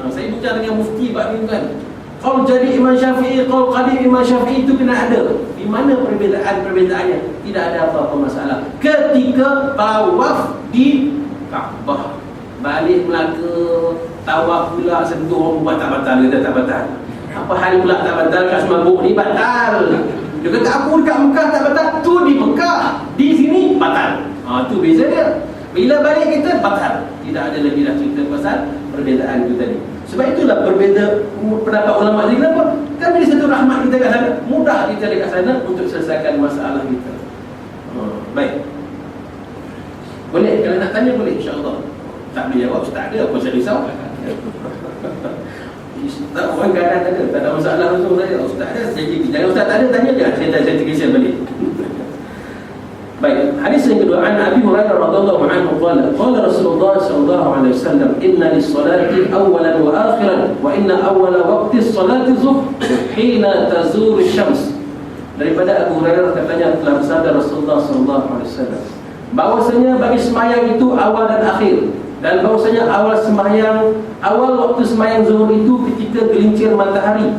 Saya bincang dengan mufti bab ni kan. Qaul jadid Imam Syafi'i, qaul qadim Imam Syafi'i itu kena ada. Di mana perbezaannya? Tidak ada apa-apa masalah. Ketika tawaf di Kaabah, balik Melaka tawaf pula sentuh orang buat tak batal, kata tak batal. Apa hal pula tak batal kat semabuk ni batal. Dia kata aku dekat Mekah tak batal, tu di Mekah, di sini batal. Tu beza dia. Bila balik kita batal. Tidak ada lagi dah cerita pasal perbezaan itu tadi. Sebab itulah berbeza pendapat ulama ni. Kenapa? Kan jadi satu rahmat kita kat sana, mudah kita dekat sana untuk selesaikan masalah kita. Baik. Boleh, kalau nak tanya boleh, insya-Allah. Tak boleh jawab, tak ada apa saya risau. Tak, orang kadang ada, tak ada masalah langsung saya. Ustaz ada, jangan ustaz tak ada, tanya je. Saya terkisah balik. Baik, hadis yang kedua, an Abi Hurairah radhiyallahu anhu qala Rasulullah sallallahu alaihi wasallam, inna lis-salati awwalan wa akhiran wa inna awwala waqti as-salati zuhr hina tazuru asy-syams. Daripada Abu Hurairah katanya telah bersabda Rasulullah sallallahu alaihi wasallam, bahwasanya bagi sembahyang itu awal dan akhir, dan bahwasanya awal waktu sembahyang zuhur itu ketika gelincir matahari.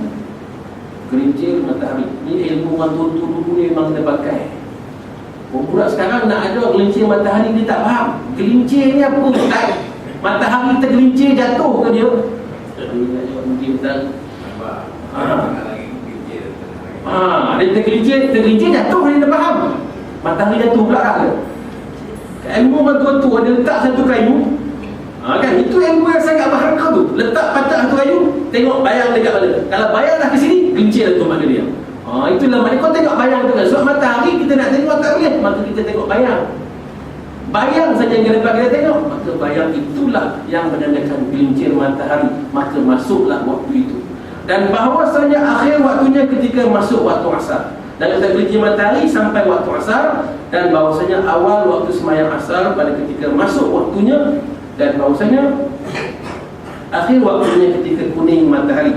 Gelincir matahari. Ini ilmu orang tua dulu ni memang dia pakai. Budak sekarang nak ada gelincir matahari dia tak faham. Gelincir ni apa? Matahari tergelincir jatuh ke dia? Mungkin betul. Dia tergelincir jatuh, dia tak faham. Matahari jatuh belakang ke? Ilmu orang tua-tua dia letak satu kayu. Kan itu ilmu yang sangat berharga tu. Letak patah satu kayu, tengok bayang dekat mana. Kalau bayang dah ke sini, gelincir tu makna dia. Itulah maknanya kau tengok bayang tu kan. Sebab matahari kita nak tengok tak boleh, maka kita tengok bayang. Bayang saja yang kita tengok, maka bayang itulah yang menandakan gelincir matahari. Maka masuklah waktu itu. Dan bahawasanya akhir waktunya ketika masuk waktu asar. Dan kita gelincir matahari sampai waktu asar. Dan bahawasanya awal waktu sembahyang asar pada ketika masuk waktunya. Dan bahawasanya akhir waktunya ketika kuning matahari.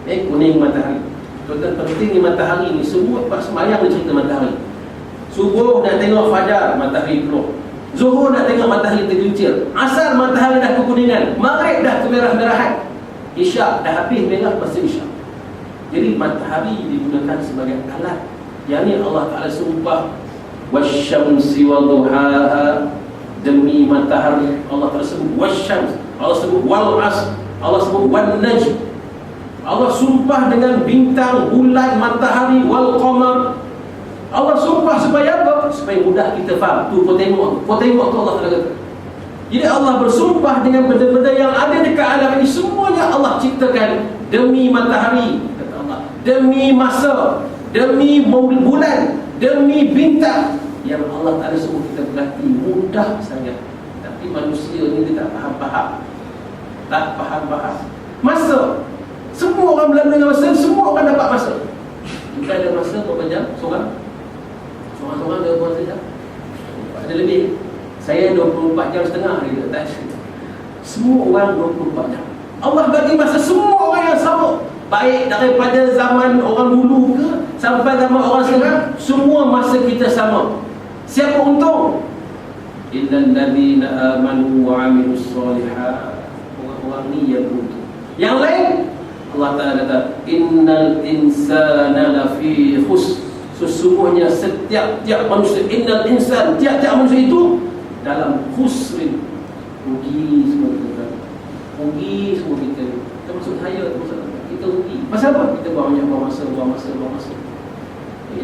Kuning matahari. Tuan-tuan, penting ni matahari ni. Semua tempat sembahyang dia cerita matahari. Subuh nak tengok fajar, matahari keluar. Zuhur nak tengok matahari tergelincir. Asar matahari dah kekuningan. Maghrib dah kemerah-merahan. Isyak dah habis merah, masa isyak. Jadi matahari digunakan sebagai alat. Yang ni Allah Ta'ala sumpah, wasyamsi waduhaha, demi matahari. Allah Ta'ala sebut wasyams, Allah sebut wal as, Allah sebut wan najm. Allah sumpah dengan bintang, bulan, matahari, wal qamar. Allah sumpah supaya apa? Supaya mudah kita faham. Tu kau tengok tu Allah kata. Jadi Allah bersumpah dengan benda-benda yang ada dekat alam ini. Semuanya Allah ciptakan demi matahari, kata Allah, demi masa, demi bulan, demi bintang. Yang Allah Ta'ala suruh kita berhati, mudah sangat. Tapi manusia ni dia tak faham-faham. Tak faham-faham. Masa, semua orang berlalu dengan masa, semua orang dapat masa. Kita ada masa berapa jam? Seorang-seorang ada berapa jam? Ada lebih. Saya 24 jam setengah dia tak. Semua orang 24 jam. Allah bagi masa semua orang yang sama. Baik daripada zaman orang dulu ke sampai zaman orang sekarang, semua masa kita sama. Siapa untung? Illal ladzina amanu wa 'amilus shalihat. Orang-orang ni yang untung. Yang lain Allah Ta'ala kata, innal insana lafi khusr. Sesungguhnya setiap manusia, innal insan, tiap-tiap manusia itu dalam khusrin. Rugi semua kita. Rugi semua kita. Termasuk saya, termasuk kita rugi. Pasal apa? Kita buang masa.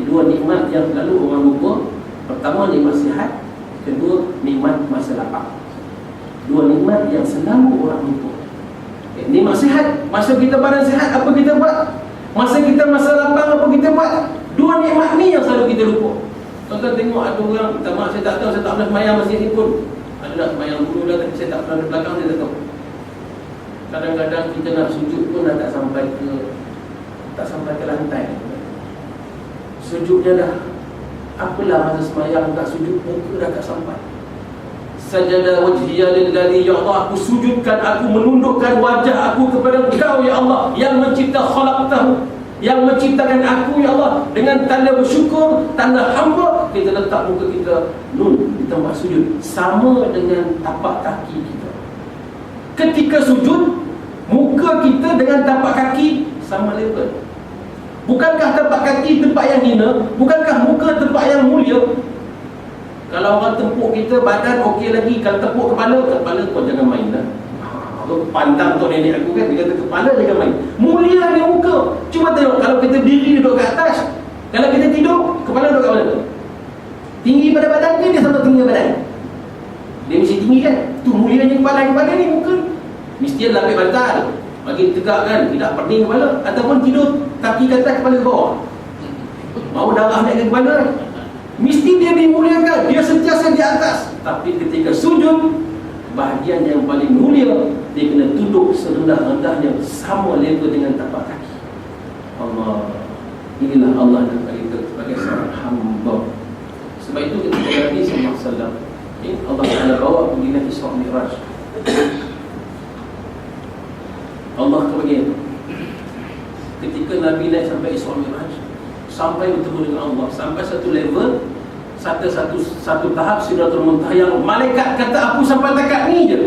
Dua nikmat yang selalu orang lupa. Pertama, nikmat sihat. Kedua, nikmat masa lapang. Dua nikmat yang selalu orang lupa. Nikmat sihat, masa kita badan sihat, apa kita buat? Masa kita masa lapang, apa kita buat? Dua nikmat ni yang selalu kita lupa. Tuan-tuan tengok ada orang, minta maaf saya tak tahu, saya tak pernah semayang masjid ni pun. Ada nak semayang dulu dah, tapi saya tak pernah di belakang, saya tak tahu. Kadang-kadang kita nak sujud pun dah tak sampai ke lantai. Sujudnya dah, apalah masa semayang tak sujud, muka dah tak sampai. Sajada wajhiya lillazi, ya Allah, aku sujudkan, aku menundukkan wajah aku kepada Engkau ya Allah yang mencipta khalaqtahu, yang menciptakan aku ya Allah. Dengan tanda bersyukur, tanda hamba, kita letak muka kita di tempat sujud sama dengan tapak kaki kita. Ketika sujud, muka kita dengan tapak kaki sama level. Bukankah tapak kaki tempat yang hina? Bukankah muka tempat yang mulia? Kalau orang tepuk kita, badan okey lagi. Kalau tepuk kepala pun jangan main dah. Pandang untuk nenek aku kan, dia kata kepala jangan main. Mulia dia muka. Cuba tengok, kalau kita diri duduk kat atas, kalau kita tidur, kepala duduk kat mana? Tinggi pada badan ke dia sama tinggi badan? Dia mesti tinggi kan? Tu mulianya kepala ni, muka mesti ada lapik bantal, bagi tegak kan, tidak pening kepala. Ataupun tidur kaki ke atas, kepala ke bawah, mau darah naik ke kepala, mesti dia dimuliakan. Dia sentiasa di atas. Tapi ketika sujud, bahagian yang paling mulia, dia kena duduk serendah-rendahnya, sama level dengan tapak kaki. Allah, inilah Allah nak bagi kita sebagai seorang hamba. Sebab itu ketika Nabi SAW, Allah Ta'ala bawa pergi Nabi Isra Mi'raj, Allah tu bagi ketika Nabi naik sampai Isra Mi'raj, sampai bertemu dengan Allah, sampai satu level, satu tahap Sidratul Muntaha yang malaikat kata aku sampai dekat ni je.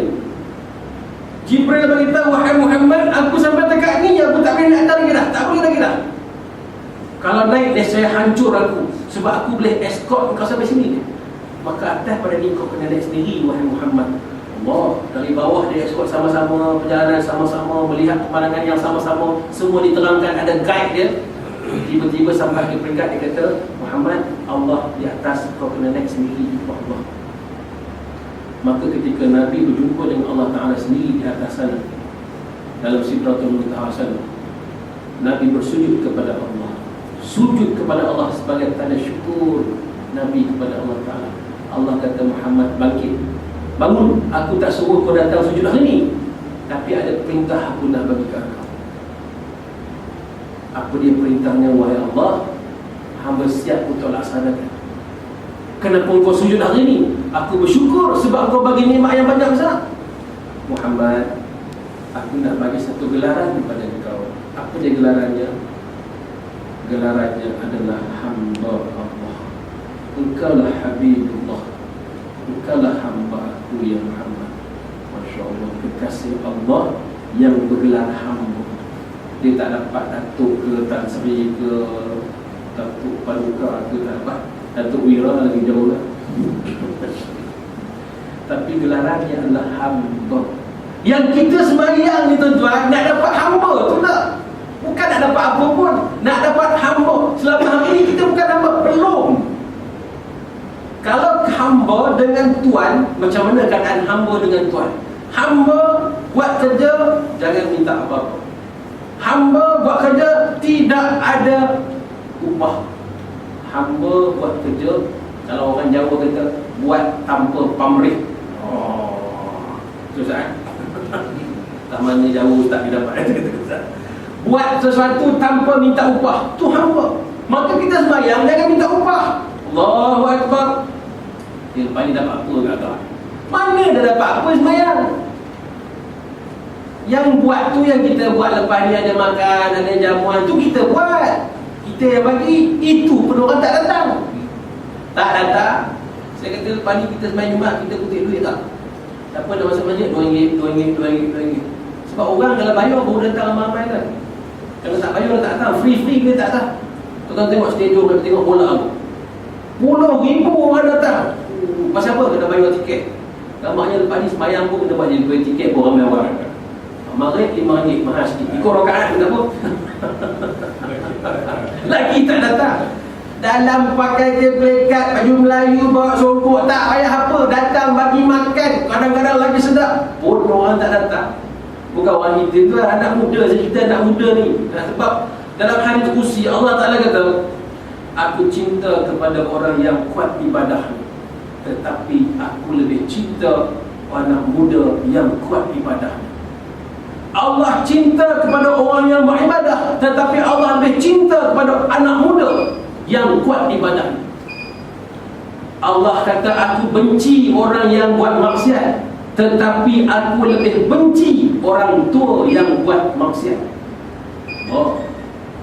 Jibril beritahu, wahai Muhammad, aku sampai dekat ni je, aku tak boleh nak lagi dah, tak boleh lagi dah. Kalau naik saya hancur aku, sebab aku boleh escort kau sampai sini je. Maka atas pada ni kau kena naik sendiri, wahai Muhammad. Allah, dari bawah dia escort sama-sama, perjalanan sama-sama, melihat pemandangan yang sama-sama, semua diterangkan, ada guide dia. Tiba-tiba sampai ke peringkat dia kata, Muhammad, Allah di atas, kau kena naik sendiri, Allah. Maka ketika Nabi berjumpa dengan Allah Ta'ala sendiri di atas sana, dalam Sidratul Muntaha sana, Nabi bersujud kepada Allah, sujud kepada Allah sebagai tanda syukur Nabi kepada Allah Ta'ala. Allah kata, Muhammad, bangkit, bangun, aku tak suruh kau datang sujud hari ni, tapi ada perintah aku nak bagi ke kau. Apa dia perintahnya? Wahai Allah, hamba siap untuk laksanakan. Kenapa kau sujud hari ni? Aku bersyukur sebab kau bagi nikmat yang banyak besar. Muhammad, aku nak bagi satu gelaran kepada kau. Apa dia gelarannya? Gelarannya adalah hamba Allah. Engkaulah Habibullah, engkaulah hamba aku ya Muhammad. Masya Allah, kekasih Allah yang bergelar hamba. Dia tak dapat Datuk ke Tan Sri ke Datuk Paduka ke, tak dapat. Datuk Wira lagi jauh lah. Tapi gelarannya adalah hamba. Yang kita sembahyang ni tuan-tuan, nak dapat hamba tu tak? Bukan nak dapat apa pun, nak dapat hamba. Selama hari ini kita bukan hamba, belum. Kalau hamba dengan Tuan, macam mana keadaan hamba dengan Tuan? Hamba buat kerja, jangan minta apa-apa. Hamba buat kerja, tidak ada upah. Hamba buat kerja, kalau orang Jawa kata, buat tanpa pamrih. Susah. Tak mana jauh tak dapat. Buat sesuatu tanpa minta upah, tu hamba. Maka kita sembahyang, jangan minta upah. Allahu Akbar. Dia paling dapat apa kat atas? Mana dah dapat apa sembahyang? Yang buat tu yang kita buat lepas ni, ada makan, ada jamuan tu kita buat. Kita yang bagi, itu pun orang tak datang. Tak datang. Saya kata lepas ni kita sembahyang Jumaat, kita kutip duit tak? Siapa dah masuk masjid? RM2. Sebab orang kalau bayar baru datang ramai-ramai kan. Kalau tak bayar tak datang, free dia tak datang. Tuan tengok stadium, kita tengok bola tu, puluh ribu orang datang. Pasal apa? Kena bayar tiket. Gambarnya lepas ni sembahyang pun kena buat jadi bayar tiket pun ramai orang. Maghrib RM5, mahal sikit. Ikut rakaat pun tak apa. Lagi tak datang. Dalam pakai plekat, baju Melayu, bawa songkok, tak payah apa, datang bagi makan, kadang-kadang lagi sedap, pun orang tak datang. Bukan orang kita tu, anak muda, kita anak muda ni. Sebab dalam hadis kursi Allah Ta'ala kata, aku cinta kepada orang yang kuat ibadah, tetapi aku lebih cinta anak muda yang kuat ibadah. Allah cinta kepada orang yang beribadah, tetapi Allah lebih cinta kepada anak muda yang kuat ibadah. Allah kata, aku benci orang yang buat maksiat, tetapi aku lebih benci orang tua yang buat maksiat.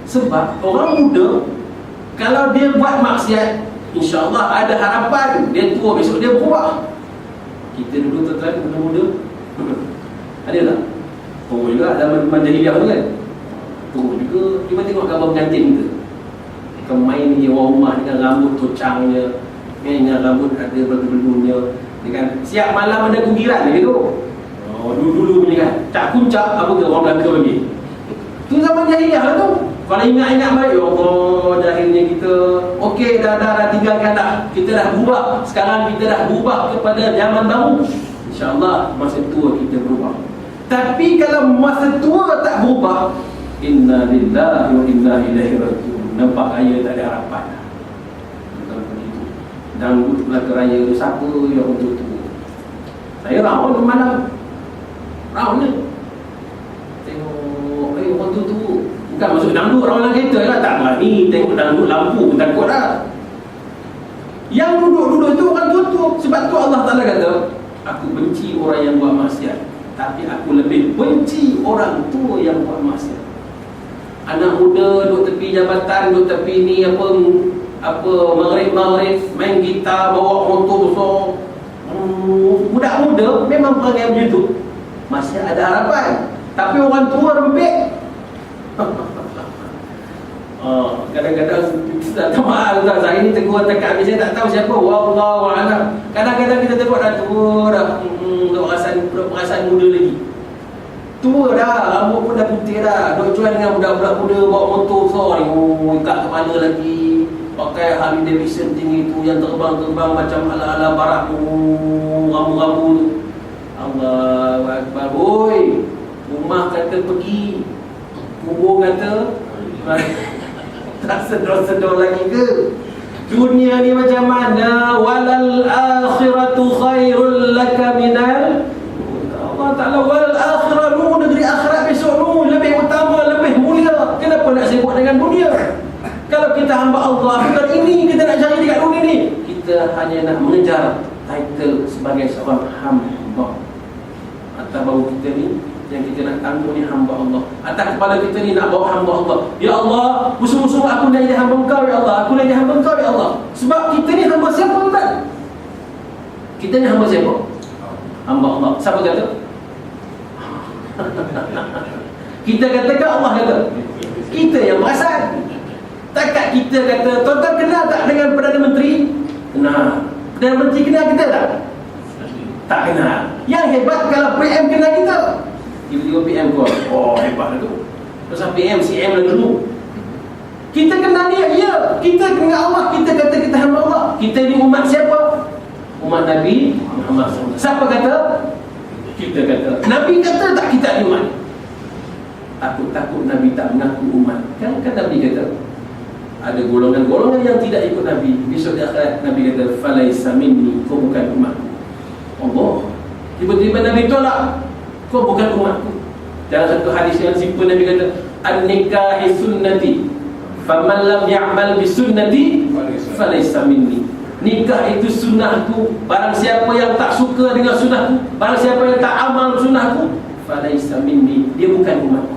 Sebab orang muda, kalau dia buat maksiat, insya-Allah ada harapan dia tua besok dia berubah. Kita dulu tuan-tuan muda-muda ada tak? Juga dalam jahiliah tu kan, juga cuba tengok gambar pengantin kita, kemain ni orang rumah dengan rambut tocangnya, dengan rambut ada belu-belunya, dengan siap malam ada gugiran dia tu. Dulu punya kan, tak kuncak apa ke orang Melaka bagi. Tu zaman jahiliah lah tu. Kalau ingat-ingat baik, ya Allah, jahilnya kita. Okey, dah tinggalkan dah. Kita dah berubah. Sekarang kita dah berubah kepada zaman baru. InsyaAllah masa tua kita berubah. Tapi kalau masa tua tak berubah, inna lillahi wa inna ilaihi raji'un. Nampak raya tak ada harapan. Bukan begitu. Dangdut Melaka Raya tu siapa yang untuk tu? Saya rawon malam. Rawon ni tengok orang tu bukan masuk dangdut rawon dalam kereta lah. Tak berani tengok dangdut lampu pun takut lah. Yang duduk-duduk tu orang tutup. Sebab tu Allah Ta'ala kata, aku benci orang yang buat maksiat, tapi aku lebih benci orang tua yang buat maksiat. Anak muda duduk tepi jabatan, duduk tepi ni apa maghrib main gitar, bawa motor besar. Budak-muda memang perangai macam tu, masih ada harapan. Tapi orang tua rempit. Kadang-kadang kita tak maaf tuan, saya ni tegur tekan habis, saya tak tahu siapa. Wallahu a'lam. Kadang-kadang kita tengok dah tua dah, perasaan muda lagi. Tua dah, rambut pun dah putih dah. Duk jual dengan budak-budak muda bawa motor besar ni, ikat kepala lagi, pakai Harley Davidson tinggi tu yang terbang-terbang macam ala-ala barat tu, rambu-rambu tu. Allahu Akbar. Oi, rumah kata pergi, kubur kata tak sedar-sedar lagi ke? Dunia ni macam mana? Walal akhiratu khairul laka minal, Allah Ta'ala, walal akhiratu, negeri akhirat besok tu lebih utama, lebih mulia. Kenapa nak sibuk dengan dunia? Kalau kita hamba Allah, bukan ini kita nak cari dekat dunia ni. Kita hanya nak mengejar title sebagai seorang hamba. Atas bahu kita ni, yang kita nak tanggung ni hamba Allah. Atas kepala kita ni nak bawa hamba Allah. Ya Allah, bersungguh-sungguh aku nak jadi hamba Engkau ya Allah. Aku nak jadi hamba Engkau ya Allah. Sebab kita ni hamba siapa tuan? Kita ni hamba siapa? Hamba Allah. Siapa kata? Kita katakan Allah kata. Kita yang perasan. Takat kita kata, tuan-tuan kenal tak dengan Perdana Menteri? Kenal. Perdana Menteri kenal kita tak? Tak kenal. Yang hebat kalau PM kenal kita. Tiba-tiba PM keluar, oh hebat tu. Pasal PM, CM lagi dulu. Kita kenal dia, ya. Kita kenal Allah, kita kata kita hamba Allah. Kita ni umat siapa? Umat Nabi Muhammad SAW. Siapa kata? Kita kata. Nabi kata tak kita ni umat? Takut-takut Nabi tak mengaku umat. Kan Nabi kata, ada golongan-golongan yang tidak ikut Nabi. Besok di akhirat Nabi kata, falaisa minni, kau bukan umatku. Allah. Tiba-tiba Nabi tolak, kau bukan umatku. Dalam satu hadis yang simple Nabi kata, an-nikahi sunnati, faman lam ya'mal bi sunnati falaisa minni. Nikah itu sunnahku. Barang siapa yang tak suka dengan sunnahku, barang siapa yang tak amal sunnahku, falaisa minni, dia bukan umatku.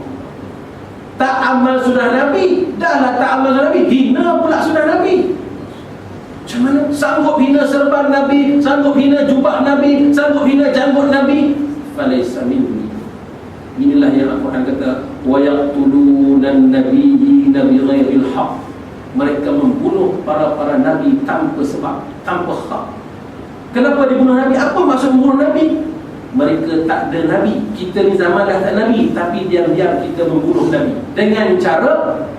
Tak amal sunnah Nabi, dahlah tak amal sunnah Nabi, hina pula sunnah Nabi. Macam mana? Sanggup hina serban Nabi, sanggup hina jubah Nabi, sanggup hina janggut Nabi, falaisa minni. Inilah yang Al-Quran kata, wa yaqtulunan nabiyina bighairil haqq. Mereka membunuh para nabi tanpa sebab, tanpa hak. Kenapa dibunuh Nabi? Apa maksud membunuh Nabi? Mereka tak ada Nabi. Kita ni zaman dah tak Nabi, tapi diam-diam kita membunuh Nabi dengan cara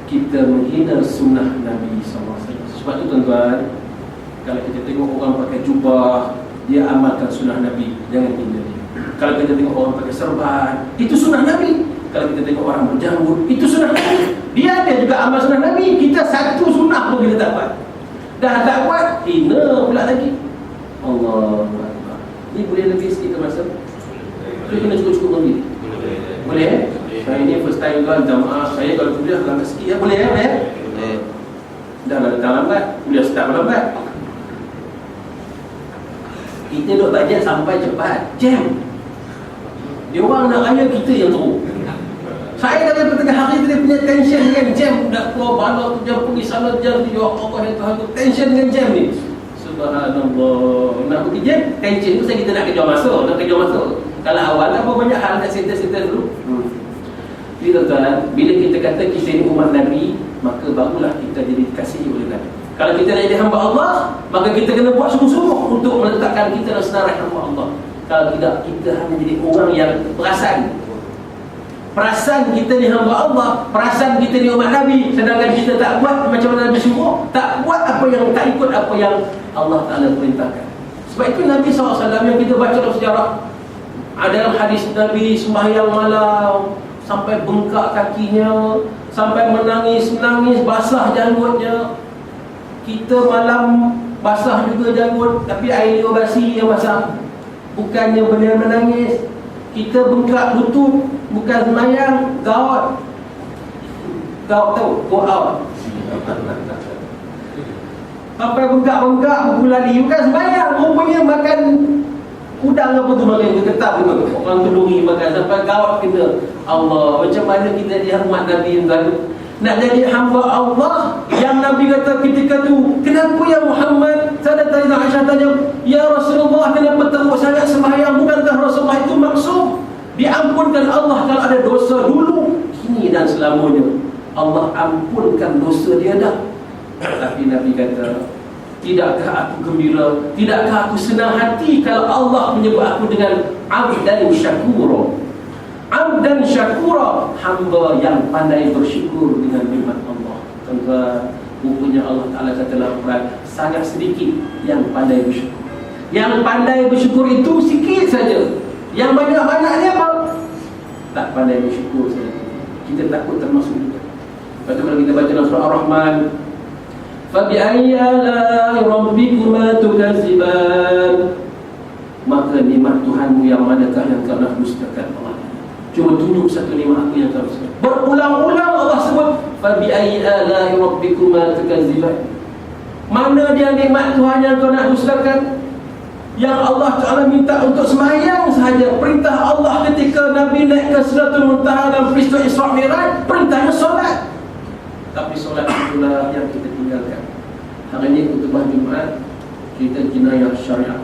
kita menghina sunnah Nabi SAW. Sebab itu tuan-tuan, kalau kita tengok orang pakai jubah, dia amalkan sunnah Nabi, jangan hina dia. Kalau kita tengok orang pakai serban, itu sunnah Nabi. Kalau kita tengok orang berjanggut, itu sunnah Nabi. Dia ada juga amal sunnah Nabi. Kita satu sunnah pun kita tak buat. Dah tak buat, hina pula lagi. Allah Akbar. Ni boleh lebih sikit ke masa? Kita kena cukup-cukup lagi. Boleh eh? Saya ni first time tuan jamaah. Saya kalau kuliah lambat sikit ya. Boleh eh? Boleh. Dah datang lambat, kuliah start lambat. Kita duk bajet sampai cepat, jam. Dia orang nak raya, kita yang teruk. Saya dalam tengah hari tadi punya tension dengan jam. Dah keluar bala tu jam pergi sana jam tu. Ya Allah ya Tuhan, tension dengan jam ni. Subhanallah. Nak pergi jam, tension tu saya kita nak kejar masa. Kalau awal apa banyak hal nak settle dulu. Jadi tuan-tuan, bila kita kata kita ni umat Nabi, maka barulah kita jadi dikasihi oleh Nabi. Kalau kita nak jadi hamba Allah, maka kita kena buat sungguh-sungguh untuk meletakkan kita dalam senarai hamba Allah. Kalau tidak, kita hanya jadi orang yang perasan. Perasaan kita ni hamba Allah, perasaan kita ni umat Nabi, sedangkan kita tak buat macam mana Nabi suruh, tak buat apa yang, tak ikut apa yang Allah Ta'ala perintahkan. Sebab itu Nabi SAW yang kita baca dalam sejarah, ada dalam hadis Nabi sembahyang malam sampai bengkak kakinya, sampai menangis basah janggutnya. Kita malam basah juga janggut, tapi air dia basi yang basah, bukannya benar menangis. Kita bengkak lutut, bukan sembahyang, gaut tahu, go out. Sampai bengkak-bengkak berbulan bukan sembahyang, rupanya makan udang apa tu makan kegetap tu. Orang kenduri makan sampai gaut kita. Allah, macam mana kita jadi umat Nabi yang lalu? Nak jadi hamba Allah yang Nabi kata ketika tu, kenapa ya Muhammad? Sayyidah Aisyah tanya, ya Rasulullah, kenapa teruk sangat sembahyang? Bukankah Rasulullah itu maksud diampunkan Allah kalau ada dosa dulu, kini dan selamanya? Allah ampunkan dosa dia dah. Tapi Nabi kata, tidakkah aku gembira, tidakkah aku senang hati kalau Allah menyebut aku dengan abdan syakura. Abdan syakura, hamba yang pandai bersyukur dengan nikmat Allah. Tuan-tuan, rupanya Allah Ta'ala kata dalam Quran, sangat sedikit yang pandai bersyukur. Yang pandai bersyukur itu sikit saja. Yang banyak-banyak ni apa? Tak pandai bersyukur saja. Kita takut termasuk juga. Lepas tu kalau kita baca dalam surah Ar-Rahman, فَبِأَيِّ آلَاءِ رَبِّكُمَا تُكَذِّبَانِ, maka nikmat Tuhanmu yang manakah yang kau nak dustakan? Allah, cuba tunjuk satu nikmat aku yang kau dustakan. Berulang-ulang Allah sebut فَبِأَيِّ آلَاءِ رَبِّكُمَا تُكَذِّبَانِ. Mana dia nikmat Tuhan yang kau nak dustakan? Yang Allah Ta'ala minta untuk sembahyang sahaja. Perintah Allah ketika Nabi naik ke Sidratul Muntaha dalam peristiwa Isra' Mi'raj, perintahnya solat. Tapi solat itulah yang kita tinggalkan. Hari ini khutbah Jumaat cerita jenayah syariah.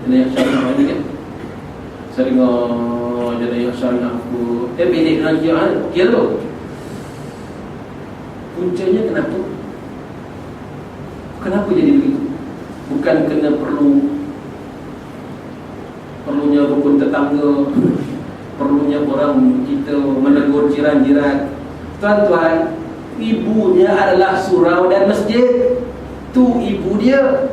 Jenayah syariah ni kan, sering jenayah syariah aku bedek dengan kian okey tu. Puncanya kenapa jadi begitu? Bukan kena perlunya rukun tetangga, perlunya orang kita menegur jiran-jiran. Tuan-tuan, ibunya adalah surau dan masjid. Tu ibu dia.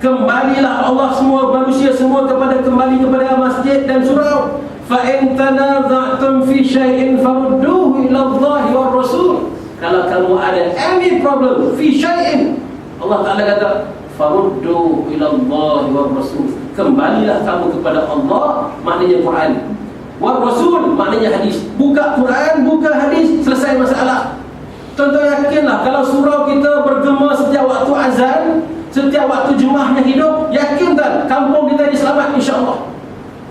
Kembalilah Allah semua manusia semua kembali kepada masjid dan surau. Fa in tanaza'tum fi syai'in farudduhu ila Allah wa Rasul. Kalau kamu ada any problem fi syai'in, Allah Ta'ala kata faruddu ila Allah wa Rasul. Kembalilah kamu kepada Allah, maknanya Quran, wa Rasul maknanya hadis. Buka Quran, buka hadis, selesai masalah. Tuan-tuan yakinlah kalau surau kita bergema setiap waktu azan, setiap waktu jemaahnya hidup, yakin tak kampung kita diselamat insya-Allah.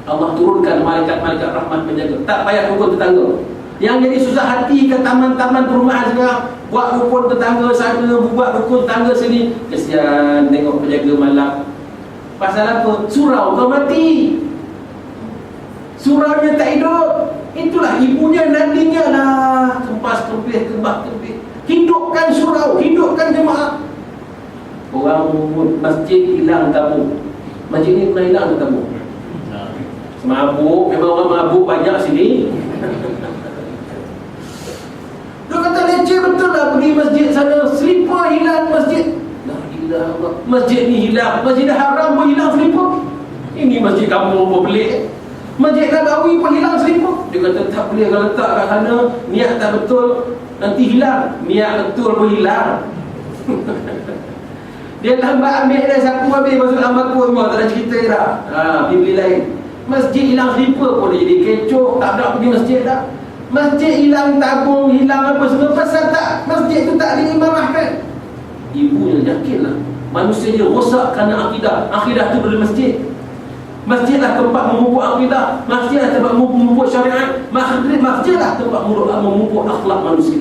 Allah turunkan malaikat-malaikat rahmat penjaga. Tak payah rukun tetangga. Yang jadi susah hati ke taman-taman perumahan sekarang, buat rukun tetangga sana, buat rukun tetangga sini. Kesian tengok penjaga malam. Pasal apa? Surau kau mati, suraunya tak hidup. Itulah ibunya nandinya lah, kempas-kempis, kembah-kempis. Hidupkan surau, hidupkan jemaah. Orang masjid hilang tamu. Masjid ni pernah hilang tamu. Semabuk, memang orang mabuk banyak sini. Dia kata leceh betul lah pergi masjid sana, selipar hilang masjid. La ilaha illallah. Masjid ni hilang, Masjid Haram pun hilang selipar. Ini masjid kampung pun pelik. Masjid Nabawi pun hilang selipar. Dia kata tak boleh kalau letak kat sana, niat tak betul, nanti hilang. Niat betul pun hilang. Dia lambat ambil dah, sapu habis masuk dalam baku semua, tak ada cerita dah. Beli lain. Masjid hilang selipar pun dia jadi kecoh, tak nak pergi masjid dah. Masjid hilang tabung, hilang apa semua, pasal tak, masjid tu tak diimarahkan. Ibunya yakinlah manusia dia rosak kerana akidah. Akidah tu dari masjid. Masjidlah tempat memupuk akidah, masjidlah tempat memupuk syariat, masjidlah tempat memupuk akhlak manusia.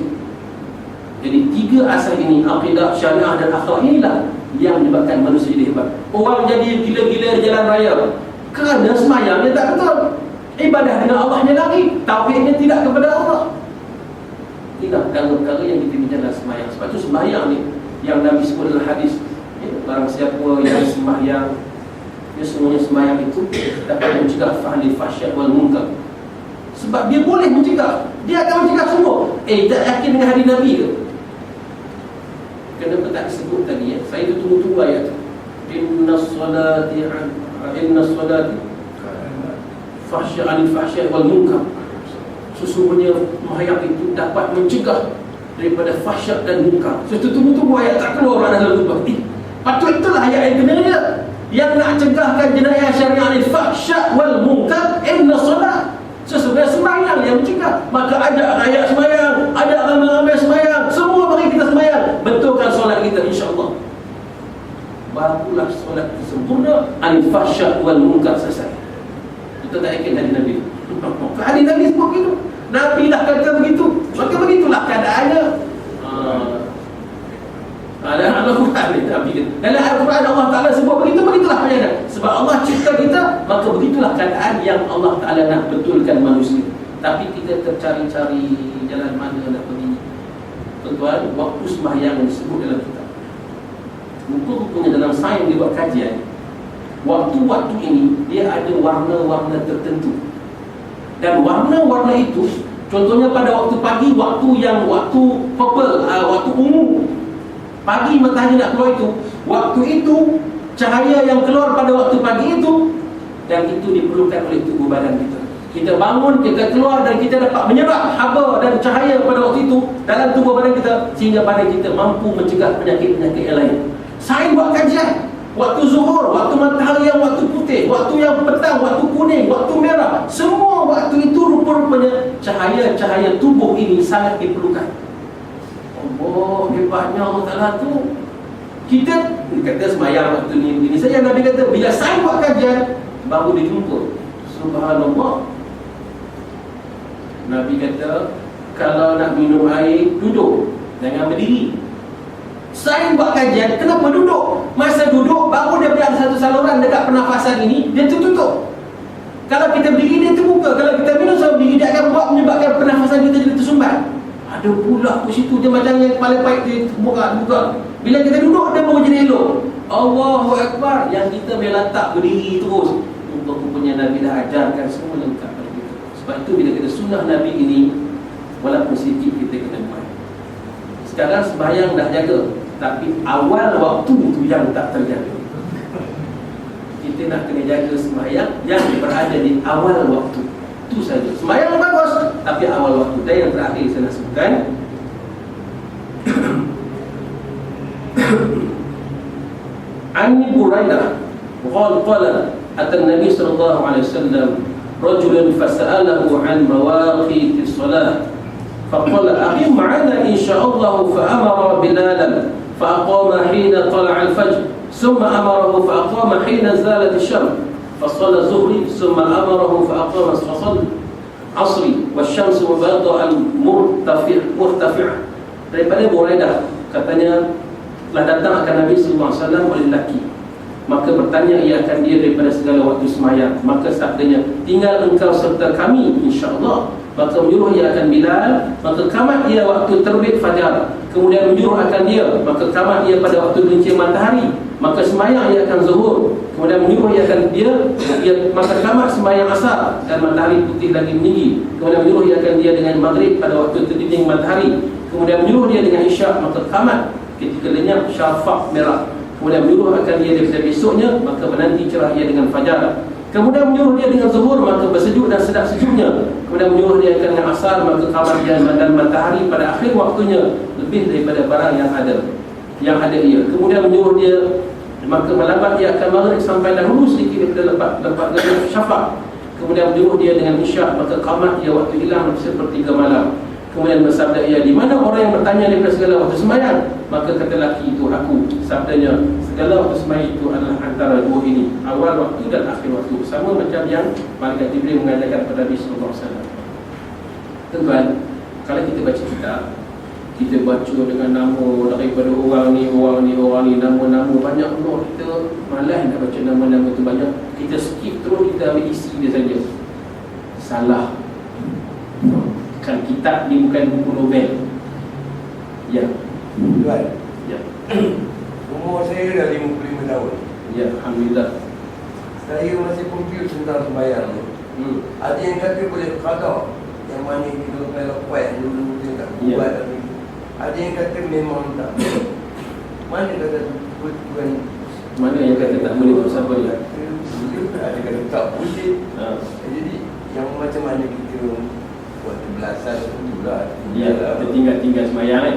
Jadi tiga asal ini, akidah, syariah dan akhlak, inilah yang menyebabkan manusia jadi hebat. Orang jadi gila-gila di jalan raya kerana semayangnya tak betul, ibadah dengan Allahnya lagi, tauhidnya tidak kepada Allah. Inilah perkara-perkara yang kita bincang dalam semayang. Sebab itu semayang ni yang Nabi sebut dalam hadis, barang siapa yang semayang semuanya sembahyang itu dapat mencegah fa'alil fahsya wal munkar. Sebab dia boleh mencegah, dia akan mencegah semua. Tak yakin dengan hadis Nabi ke? Kenapa tak disebut tadi ya? Saya tu tunggu-tunggu ayat tu. Inna salati fahsya anil fahsya wal munkar. Sesungguhnya sembahyang itu dapat mencegah daripada fahsyat dan munkar. So tunggu-tunggu ayat tak keluar orang dalam lubang. Patut itulah ayat yang kena dia. Yang nak cegahkan jenayah syariah anil fahsya wal munkar inna salat. Sebenarnya sembahyang yang mencegah. Maka ada ayat sembahyang, ada amal-amal sembahyang, semua bagi kita sembahyang. Betulkan solat kita insya-Allah. Barulah solat itu sempurna, al-fahsya wal munkar selesai. Kita tak yakin hadis Nabi. Hadis Nabi sebut begitu. Nabi dah kata begitu. Maka begitulah keadaannya. Dalam Al-Quran ni Nabi kata. Dalam Al-Quran Allah Ta'ala sebut begitu, begitulah keadaan. Sebab Allah cipta kita, maka begitulah keadaan yang Allah Ta'ala nak betulkan manusia. Tapi kita tercari-cari jalan mana nak pergi. Tuan-tuan, waktu sembahyang yang disebut dalam kitab. Rupanya dalam sains dia buat kajian. Waktu-waktu ini dia ada warna-warna tertentu. Dan warna-warna itu, contohnya pada waktu pagi, waktu purple, waktu ungu. Pagi matahari nak keluar itu, waktu itu cahaya yang keluar pada waktu pagi itu, dan itu diperlukan oleh tubuh badan kita. Kita bangun, kita keluar dan kita dapat menyerap haba dan cahaya pada waktu itu dalam tubuh badan kita, sehingga badan kita mampu mencegah penyakit-penyakit yang lain. Sains buat kajian. Waktu zuhur, waktu matahari yang waktu putih, waktu yang petang, waktu kuning, waktu merah, semua waktu itu rupa-rupanya cahaya-cahaya tubuh ini sangat diperlukan. Oh, hebatnya Allah Ta'ala tu. Kita kata semayang waktu ni begini saja. Nabi kata bila sains buat kajian baru dijumpa. Subhanallah. Nabi kata kalau nak minum air duduk, jangan berdiri. Sains buat kajian, kenapa duduk? Masa duduk baru dia ada satu saluran dekat pernafasan ini, dia tertutup. Kalau kita berdiri dia terbuka. Kalau kita minum sambil berdiri, dia akan menyebabkan pernafasan kita jadi tersumbat. Ada pula di situ dia macam yang kepala paip dia buka. Bila kita duduk dia baru jadi elok. Allahu Akbar. Yang kita meletak berdiri terus. Untuk punya Nabi dah ajarkan semua lengkap pada kita. Sebab itu bila kita sunnah Nabi ini, walaupun sedikit kita kena buat. Sekarang sembahyang dah jaga, tapi awal waktu itu yang tak terjaga. Kita nak kena jaga sembahyang yang berada di awal waktu. Itu saja. Sembahyang bagus, tapi awal waktu. Dan yang terakhir saya nak sebutkan, Ani Buraidah qala Nabi sallallahu alaihi wasallam rajulun fas'alahu an mawaqiti salat faqala aqim ma'ana insyaallah fa'amara bilalan fa'aqama hina tala'a al-fajr thumma amarahu fa'aqama hina zalat asy-syams فصلى الظهر ثم أمره فأقام فصلى عصر والشمس مبادئ مرتفعة. Daripada Buraidah katanya telah datang akan Nabi sallallahu alaihi wasallam oleh lelaki, maka bertanya ia akan dia daripada segala waktu sembahyang. Maka sabdanya, tinggal engkau serta kami insya-Allah. Maka menyuruh ia akan Bilal, maka qamat ia waktu terbit fajar. Kemudian menyuruh akan dia, maka qamat ia pada waktu gelincir matahari. Maka sembahyang ia akan zuhur. Kemudian menyuruh ia akan dia, maka qamat sembahyang asar dan matahari putih lagi meninggi. Kemudian menyuruh ia akan dia dengan maghrib pada waktu terbiting matahari. Kemudian menyuruh dia dengan isyak, maka qamat ketika lenyap syafaq merah. Kemudian menyuruh akan dia daripada besoknya, maka menanti cerah ia dengan fajar. Kemudian menyuruh dia dengan zuhur, maka bersejuk dan sedap sejuknya. Kemudian menyuruh dia akan dengan asar, maka qamat dan matahari pada akhir waktunya lebih daripada barang yang ada ia. Kemudian menyuruh dia, maka melambat dia akan maghrib sampai dahulu sedikit daripada lepas syafaq. Kemudian menyuruh dia dengan isyak, maka qamat ia waktu hilang sepertiga malam. Kemudian bersabda ia, di mana orang yang bertanya daripada segala waktu sembahyang? Maka kata lelaki itu, aku. Sabdanya, segala waktu sembahyang itu adalah antara dua ini, awal waktu dan akhir waktu. Sama macam yang malaikat Jibril mengajarkan kepada Nabi sallallahu alaihi wasallam. Tuan, kalau kita baca kitab, kita baca dengan nama daripada orang ni, nama-nama banyak pula, kita malas nak baca nama-nama itu banyak. Kita skip terus, kita ambil isi dia saja. Salah. Kan kitab ni bukan buku novel. Ya. Tuan. Ya. Umur saya dah 55 tahun. Ya, alhamdulillah. Saya masih confused tentang sembahyang ni. Ada yang kata boleh qada, yang mana kita kalau kuat dulu dia tak buat tapi ada yang kata memang tak boleh. Mana kata Tuhan? Mana yang kata tak boleh tu siapa dia? Ada kata tak boleh. Jadi yang macam mana kita buat belasan itulah. Ya, tertinggal sembahyang kan.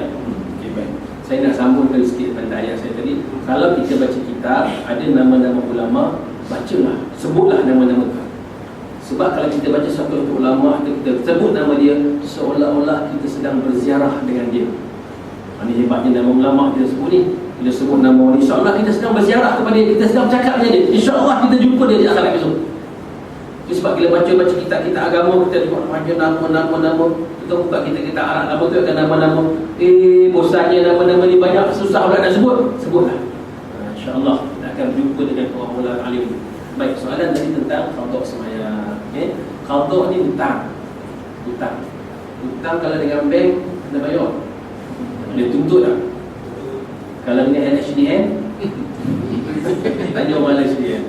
Okey, baik. Saya nak sambungkan sikit tentang ayat saya tadi. Kalau kita baca kitab, ada nama-nama ulama, bacalah, sebutlah nama-nama tu. Sebab kalau kita baca satu ulama, kita sebut nama dia, seolah-olah kita sedang berziarah dengan dia. Ini hebatnya nama ulama kita sebut ni. Kita sebut nama orang, insya-Allah kita sedang berziarah kepada dia, kita sedang bercakap dengan dia. Insya-Allah kita jumpa dia di akhirat esok. Itu sebab bila baca kitab-kitab agama, kita baca nama-nama, kita buka kita Arab, apa tu ada nama-nama. Bosannya nama-nama ni banyak, susah pula nak sebutlah. Insya-Allah kita akan berjumpa dengan orang-orang alim. Baik, soalan tadi tentang qada sembahyang. Okey, qada ni hutang. Hutang kalau dengan bank kena bayar. Dia tuntut tak? Kalau dengan HDN tanya orang HDN.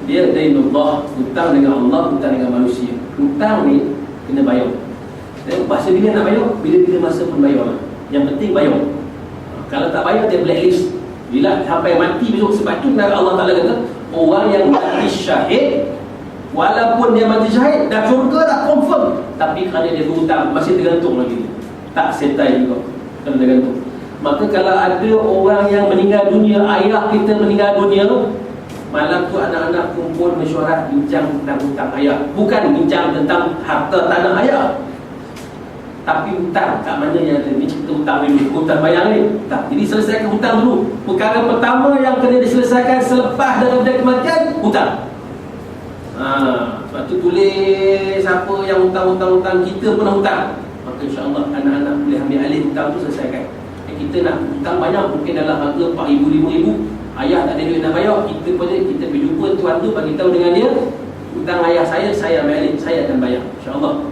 Dia dainullah, hutang dengan Allah, hutang dengan manusia. Hutang ni kena bayar. Dan bahasa bila nak bayar? Bila masa pun bayar lah. Yang penting bayar. Kalau tak bayar dia blacklist. Bila sampai mati besok. Sebab tu Allah Ta'ala kata, orang yang mati syahid, walaupun dia mati syahid dah syurga dah confirm, tapi kerana dia berhutang masih tergantung lagi, tak settle juga, kena tergantung. Maka kalau ada orang yang meninggal dunia, ayah kita meninggal dunia, malam tu anak-anak kumpul mesyuarat bincang tentang hutang ayah. Bukan bincang tentang harta tanah ayah, tapi hutang kat mana yang ada. Ni cerita hutang dulu, hutang bayang ni tak. Jadi selesaikan hutang dulu. Perkara pertama yang kena diselesaikan selepas daripada kematian, hutang. Sebab tu tulis siapa yang hutang-hutang, kita pernah hutang, maka insya-Allah anak-anak boleh ambil alih hutang tu, selesaikan. Kita nak hutang banyak, mungkin dalam harga 4,000, 5,000, ayah tak ada duit nak bayar, kita pergi jumpa tuan tu, bagi tahu dengan dia, hutang ayah saya ambil alih, saya akan bayar insya-Allah.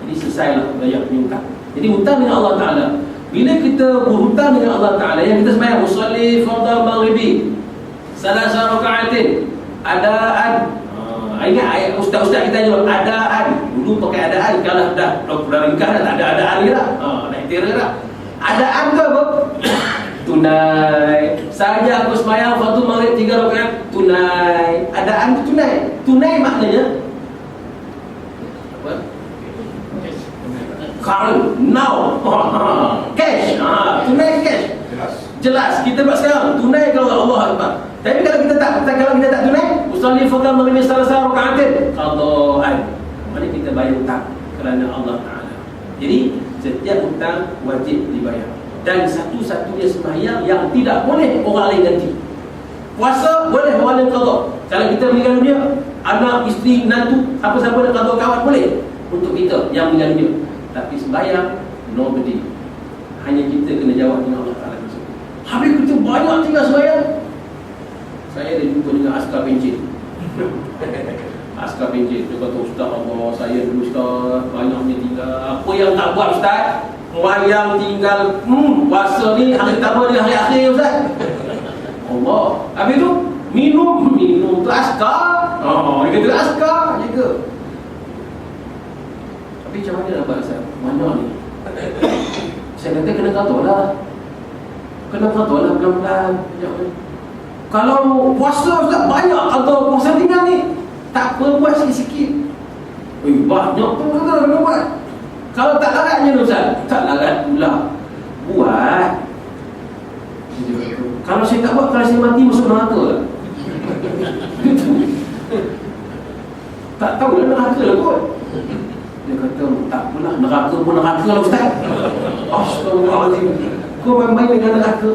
Jadi selesailah bayar hutang. Jadi hutang dengan Allah Ta'ala. Bila kita berhutang dengan Allah Ta'ala, yang kita sembahyang usolli fardhu maghribi salasa rakaatin adaan. Ingat ayat ustaz-ustaz kita juga adaan. Dulu pakai adaan, kalau dah ringkas dah tak ada adaan lagi dah. Dah iktiraf dah. Adaan tu apa? Tunai. Saja aku sembahyang fardhu maghrib 3 rakaat tunai. Adaan tu tunai. Tunai maknanya apa? Current, now, cash, tunai cash. Jelas. Kita buat sekarang tunai kalau Allah Akbar. Tapi kalau kita tak tunai, usolli fardhu maghrib salasa rakaatin qadaan. Mana kita bayar hutang kerana Allah Taala. Jadi setiap hutang wajib dibayar. Dan satu-satunya sembahyang yang tidak boleh orang lain ganti. Puasa boleh orang lain qada. Kalau kita meninggal dunia, anak, isteri, menantu, siapa-siapa nak qada kawan boleh untuk kita yang meninggal dunia. Tapi sembahyang nobody. Hanya kita kena jawab dengan Allah Taala. Habis kita banyak tinggal sembahyang. Saya ada jumpa dengan askar pencet. Askar pencet dia kata, Ustaz Allah, saya dulu Ustaz banyaknya tinggal. Apa yang tak buat Ustaz? Sembahyang tinggal puasa ni hari pertama ni hari akhir Ustaz. Allah. Habis tu minum tu askar. Dia kata askar juga. Tapi macam mana nak buat Ustaz? Banyak ni. Saya kata kena kata lah pelan-pelan. Kalau puasa Ustaz banyak, atau puasa tinggal ni tak apa, buat sikit-sikit. Banyak tu kena buat. Kalau tak laratnya Ustaz, tak larat pula buat. Kalau saya tak buat, kalau saya mati masuk neraka lah. Tak tahu lah neraka lah kot. Dia kata tak apalah, neraka pun neraka lah Ustaz. Astagfirullahaladzim. Kau main-main dengan neraka.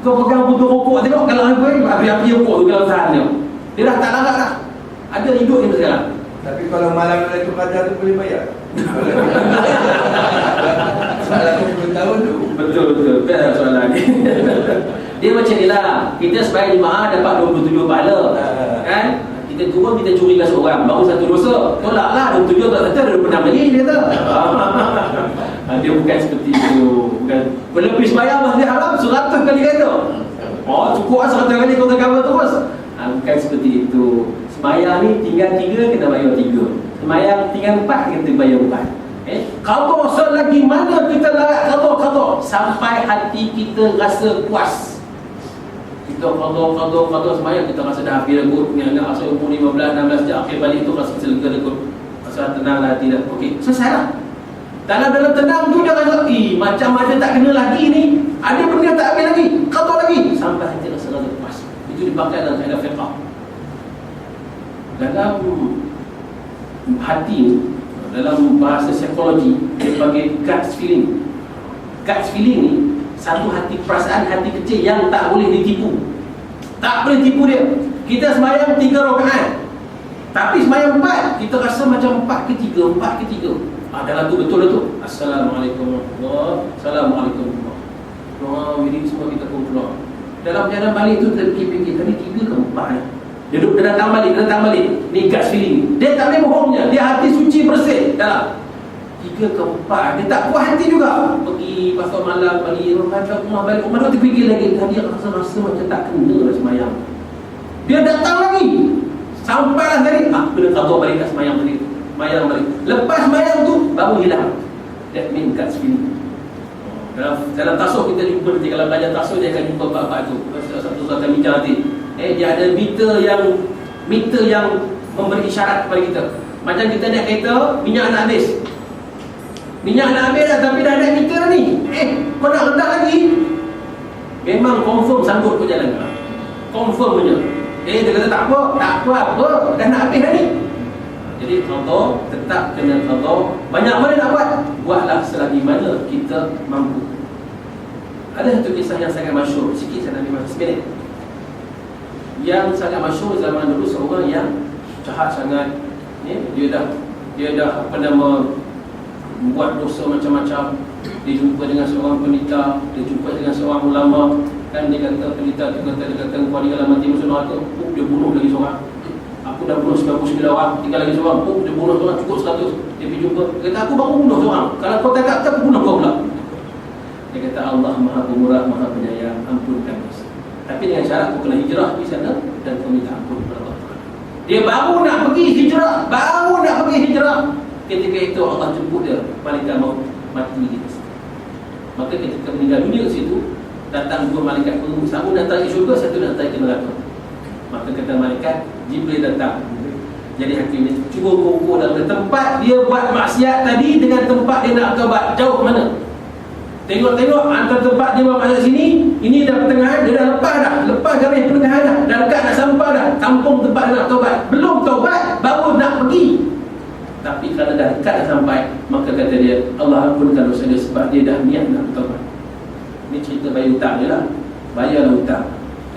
Kau pegang botol rokok, tengok kalau api-api rokok tu dalam tahannya. Dia dah tak larat dah. Ada hidup ni sekarang. Tapi kalau malam Lailatul Qadar tu boleh bayar. Soalan 10 tahun tu. Betul. Biar soalan ni. Dia macam ni lah. Kita sebagai jemaah dapat 27 pahala. Kan? Kita turun, kita curi gas orang, baru satu dosa. Tolaklah 27 tak kata, ada 26 lagi dia kata. Dia bukan seperti itu. Bukan berlebih sembahyang masjid haram 100 kali kata. Cukup lah 100 kali kau tergambar terus. Bukan seperti itu. itu semayang ni tinggal 3 kena bayar 3, semayang tinggal 4 kena bayar 4. Qadha selagi mana kita larat qadha sampai hati kita rasa puas. Kita qadha semayang kita rasa dah habis dah kot, ingat asal umur 15 16 dah akhir balik tu rasa lega dah kot, rasa tenanglah hati dah. Okey, selesai lah. Dalam tenang tu dia rasa macam ada tak kena lagi ni, ada benda tak habis lagi, qadha lagi, sampai hati rasa puas. Itu dipakai dalam kaedah fiqh. Dalam hati, dalam bahasa psikologi dia panggil gut feeling. Gut feeling ni satu hati, perasaan hati kecil yang tak boleh ditipu. Tak boleh tipu dia. Kita sembahyang 3 rakaat, tapi sembahyang 4 kita rasa macam 4 ke 3. Dalam tu betul lah tu. Assalamualaikum warahmatullahi wabarakatuh. Assalamualaikum warahmatullahi wabarakatuh. Ini semua kita pun keluar. Dalam perjalanan balik tu kita fikir tadi 3 ke 4 Dia datang balik. Ni gut feeling. Dia tak boleh bohongnya. Dia hati suci bersih dalam 3 ke 4. Dia tak puas hati juga. Pergi pasal malam balik rumah balik tu fikir lagi. Tadi rasa macam tak kena lah semayang. Dia datang lagi. Sampailah tadi kena qadha balik kat semayang tadi. Semayang balik. Lepas semayang tu baru hilang. That mean gut feeling. Dalam tasawuf kita jumpa nanti, kalau belajar tasawuf dia akan jumpa bab-bab tu. Satu akan bincang nanti. Dia ada meter yang memberi isyarat kepada kita. Macam kita naik kereta, minyak nak habis. Minyak nak habis dah, tapi dah naik meter ni. Kau nak rendah lagi? Memang confirm sanggup kau jalan. Confirm punya. Dia kata tak apa, dah nak habis dah ni. Jadi qadha tetap kena qadha. Banyak mana nak buatlah selagi mana kita mampu. Ada satu kisah yang sangat masyhur, sikit saya nak bincang seminit. Yang sangat masyhur zaman dulu, seorang yang jahat sangat. Dia dah buat dosa macam-macam. Dia jumpa dengan seorang penita, dia jumpa dengan seorang ulama, kan dia kata penita tu kata kau ni kalau mati masuk neraka, dia bunuh lagi seorang. Aku dah bunuh 99 orang, tinggal lagi seorang, dia bunuh seorang cukup 100. Dia pergi jumpa, dia kata aku baru bunuh seorang, kalau kau tak aku bunuh kau pula. Dia kata Allah Maha Pemurah, Maha Penyayang, ampunkan dosa. Tapi dengan syarat kau kena hijrah di sana dan kau minta ampun kepada Allah. Dia baru nak pergi hijrah, ketika itu Allah jemput dia, malaikat maut mati di situ. Maka ketika meninggal dunia di situ, datang 2 malaikat penunggu, satu datang ke syurga, satu datang ke neraka. Maka kata malaikat, Jibril datang. Jadi hakim ni cuba ukur dalam tempat dia buat maksiat tadi dengan tempat dia nak taubat, jauh mana? Tengok antara tempat dia buat maksiat sini, ini dah pertengahan, dia dah lepas garis pertengahan dah dekat nak sampai dah kampung tempat dia nak taubat. Belum taubat, baru nak pergi. Tapi kerana dah dekat dah sampai, maka kata dia, Allah ampunkan dosa dia sebab dia dah niat nak taubat. Ini cerita bayar hutang je lah. Bayarlah hutang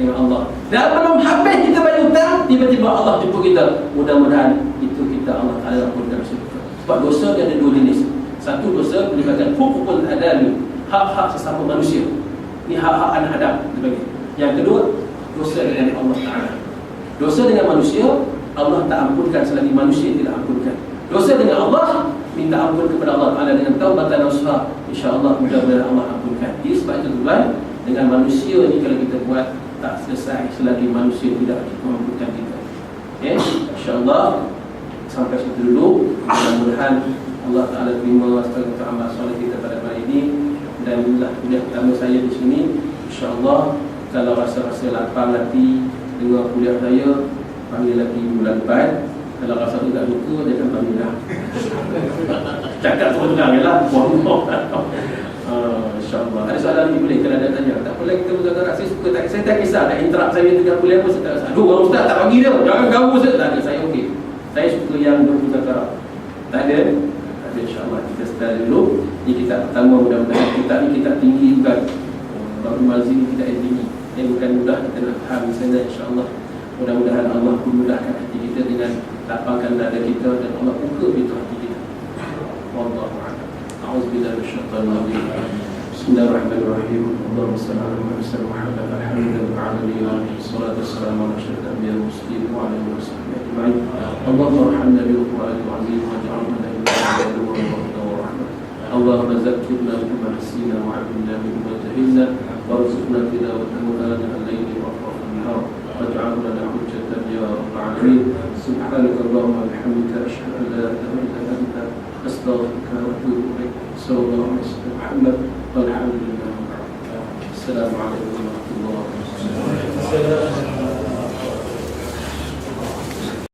dengan Allah. Dan belum habis kita bayar hutang, tiba-tiba Allah jemput kita. Mudah-mudahan itu kita Allah Ta'ala ampunkan dosa kita. Sebab dosa dia ada 2 jenis. Satu dosa melibatkan hukukul adami, hak-hak sesama manusia. Ini hak-hak anak Adam dibagi. Yang kedua, dosa dengan Allah Ta'ala. Dosa dengan manusia, Allah tak ampunkan selagi manusia tidak ampunkan. Dosa dengan Allah, minta ampun kepada Allah Ta'ala dengan taubatan nasuha. InsyaAllah mudah-mudahan Allah ampunkan. Jadi sebab itu tuan, dengan manusia ni kalau kita buat tak selesai selagi manusia tidak mampukan kita. InsyaAllah sampai situ dulu. Mudah-mudahan Allah Ta'ala terima segala amal soleh kita pada hari ini. Dan inilah kuliah pertama saya di sini. InsyaAllah kalau rasa-rasa lapang hati dengar kuliah saya, panggil lagi bulan depan. Kalau rasa tu tak suka, dia akan panggil dah. Cakap terang je lah. InsyaAllah. Ada soalan lagi boleh kalau ada tanya. Tak boleh kita bercakap. Saya suka tak, saya tak kisah nak interrupt saya tengah kuliah pun saya tak kisah. Aduh, orang ustaz tak bagi dia, jangan ganggu saya. Tak ada, saya okey. Saya suka yang bercakap. Tak ada. InsyaAllah kita start dulu. Ini kitab pertama, mudah-mudahan kitab ni kitab tinggi bukan. Baru Malzi ni kitab yang tinggi. Yang bukan mudah kita nak faham misalnya, insyaAllah. Mudah-mudahan Allah memudahkan hati kita dengan lapangkan dada kita dan Allah buka pintu hati kita. Wallahu a'lam. A'udzubillahi minasyaitonir rajim. Bismillahirrahmanirrahim. Allahumma shalli ala Muhammad wa ala alihi wa sahbihi. Salatu wassalamu ala asyrafil anbiya'i wal mursalin wa ala alihi wa sahbihi ajma'in. Allahumma arhamna bil Qur'anil 'azim waj'alna lana wa rahmah. Allahumma zakkirna bima nasina wa 'allimna bima jahilna warzuqna tilawatahu ana al-layli wa atrafan nahar waj'alna lana hujjatan hidayatan ya rabbal alamin. Subhanakallahumma wa bihamdika asyhadu an la ilaha illa anta astaghfiruka wa atubu ilaik. Sallallahu alaihi wasallam.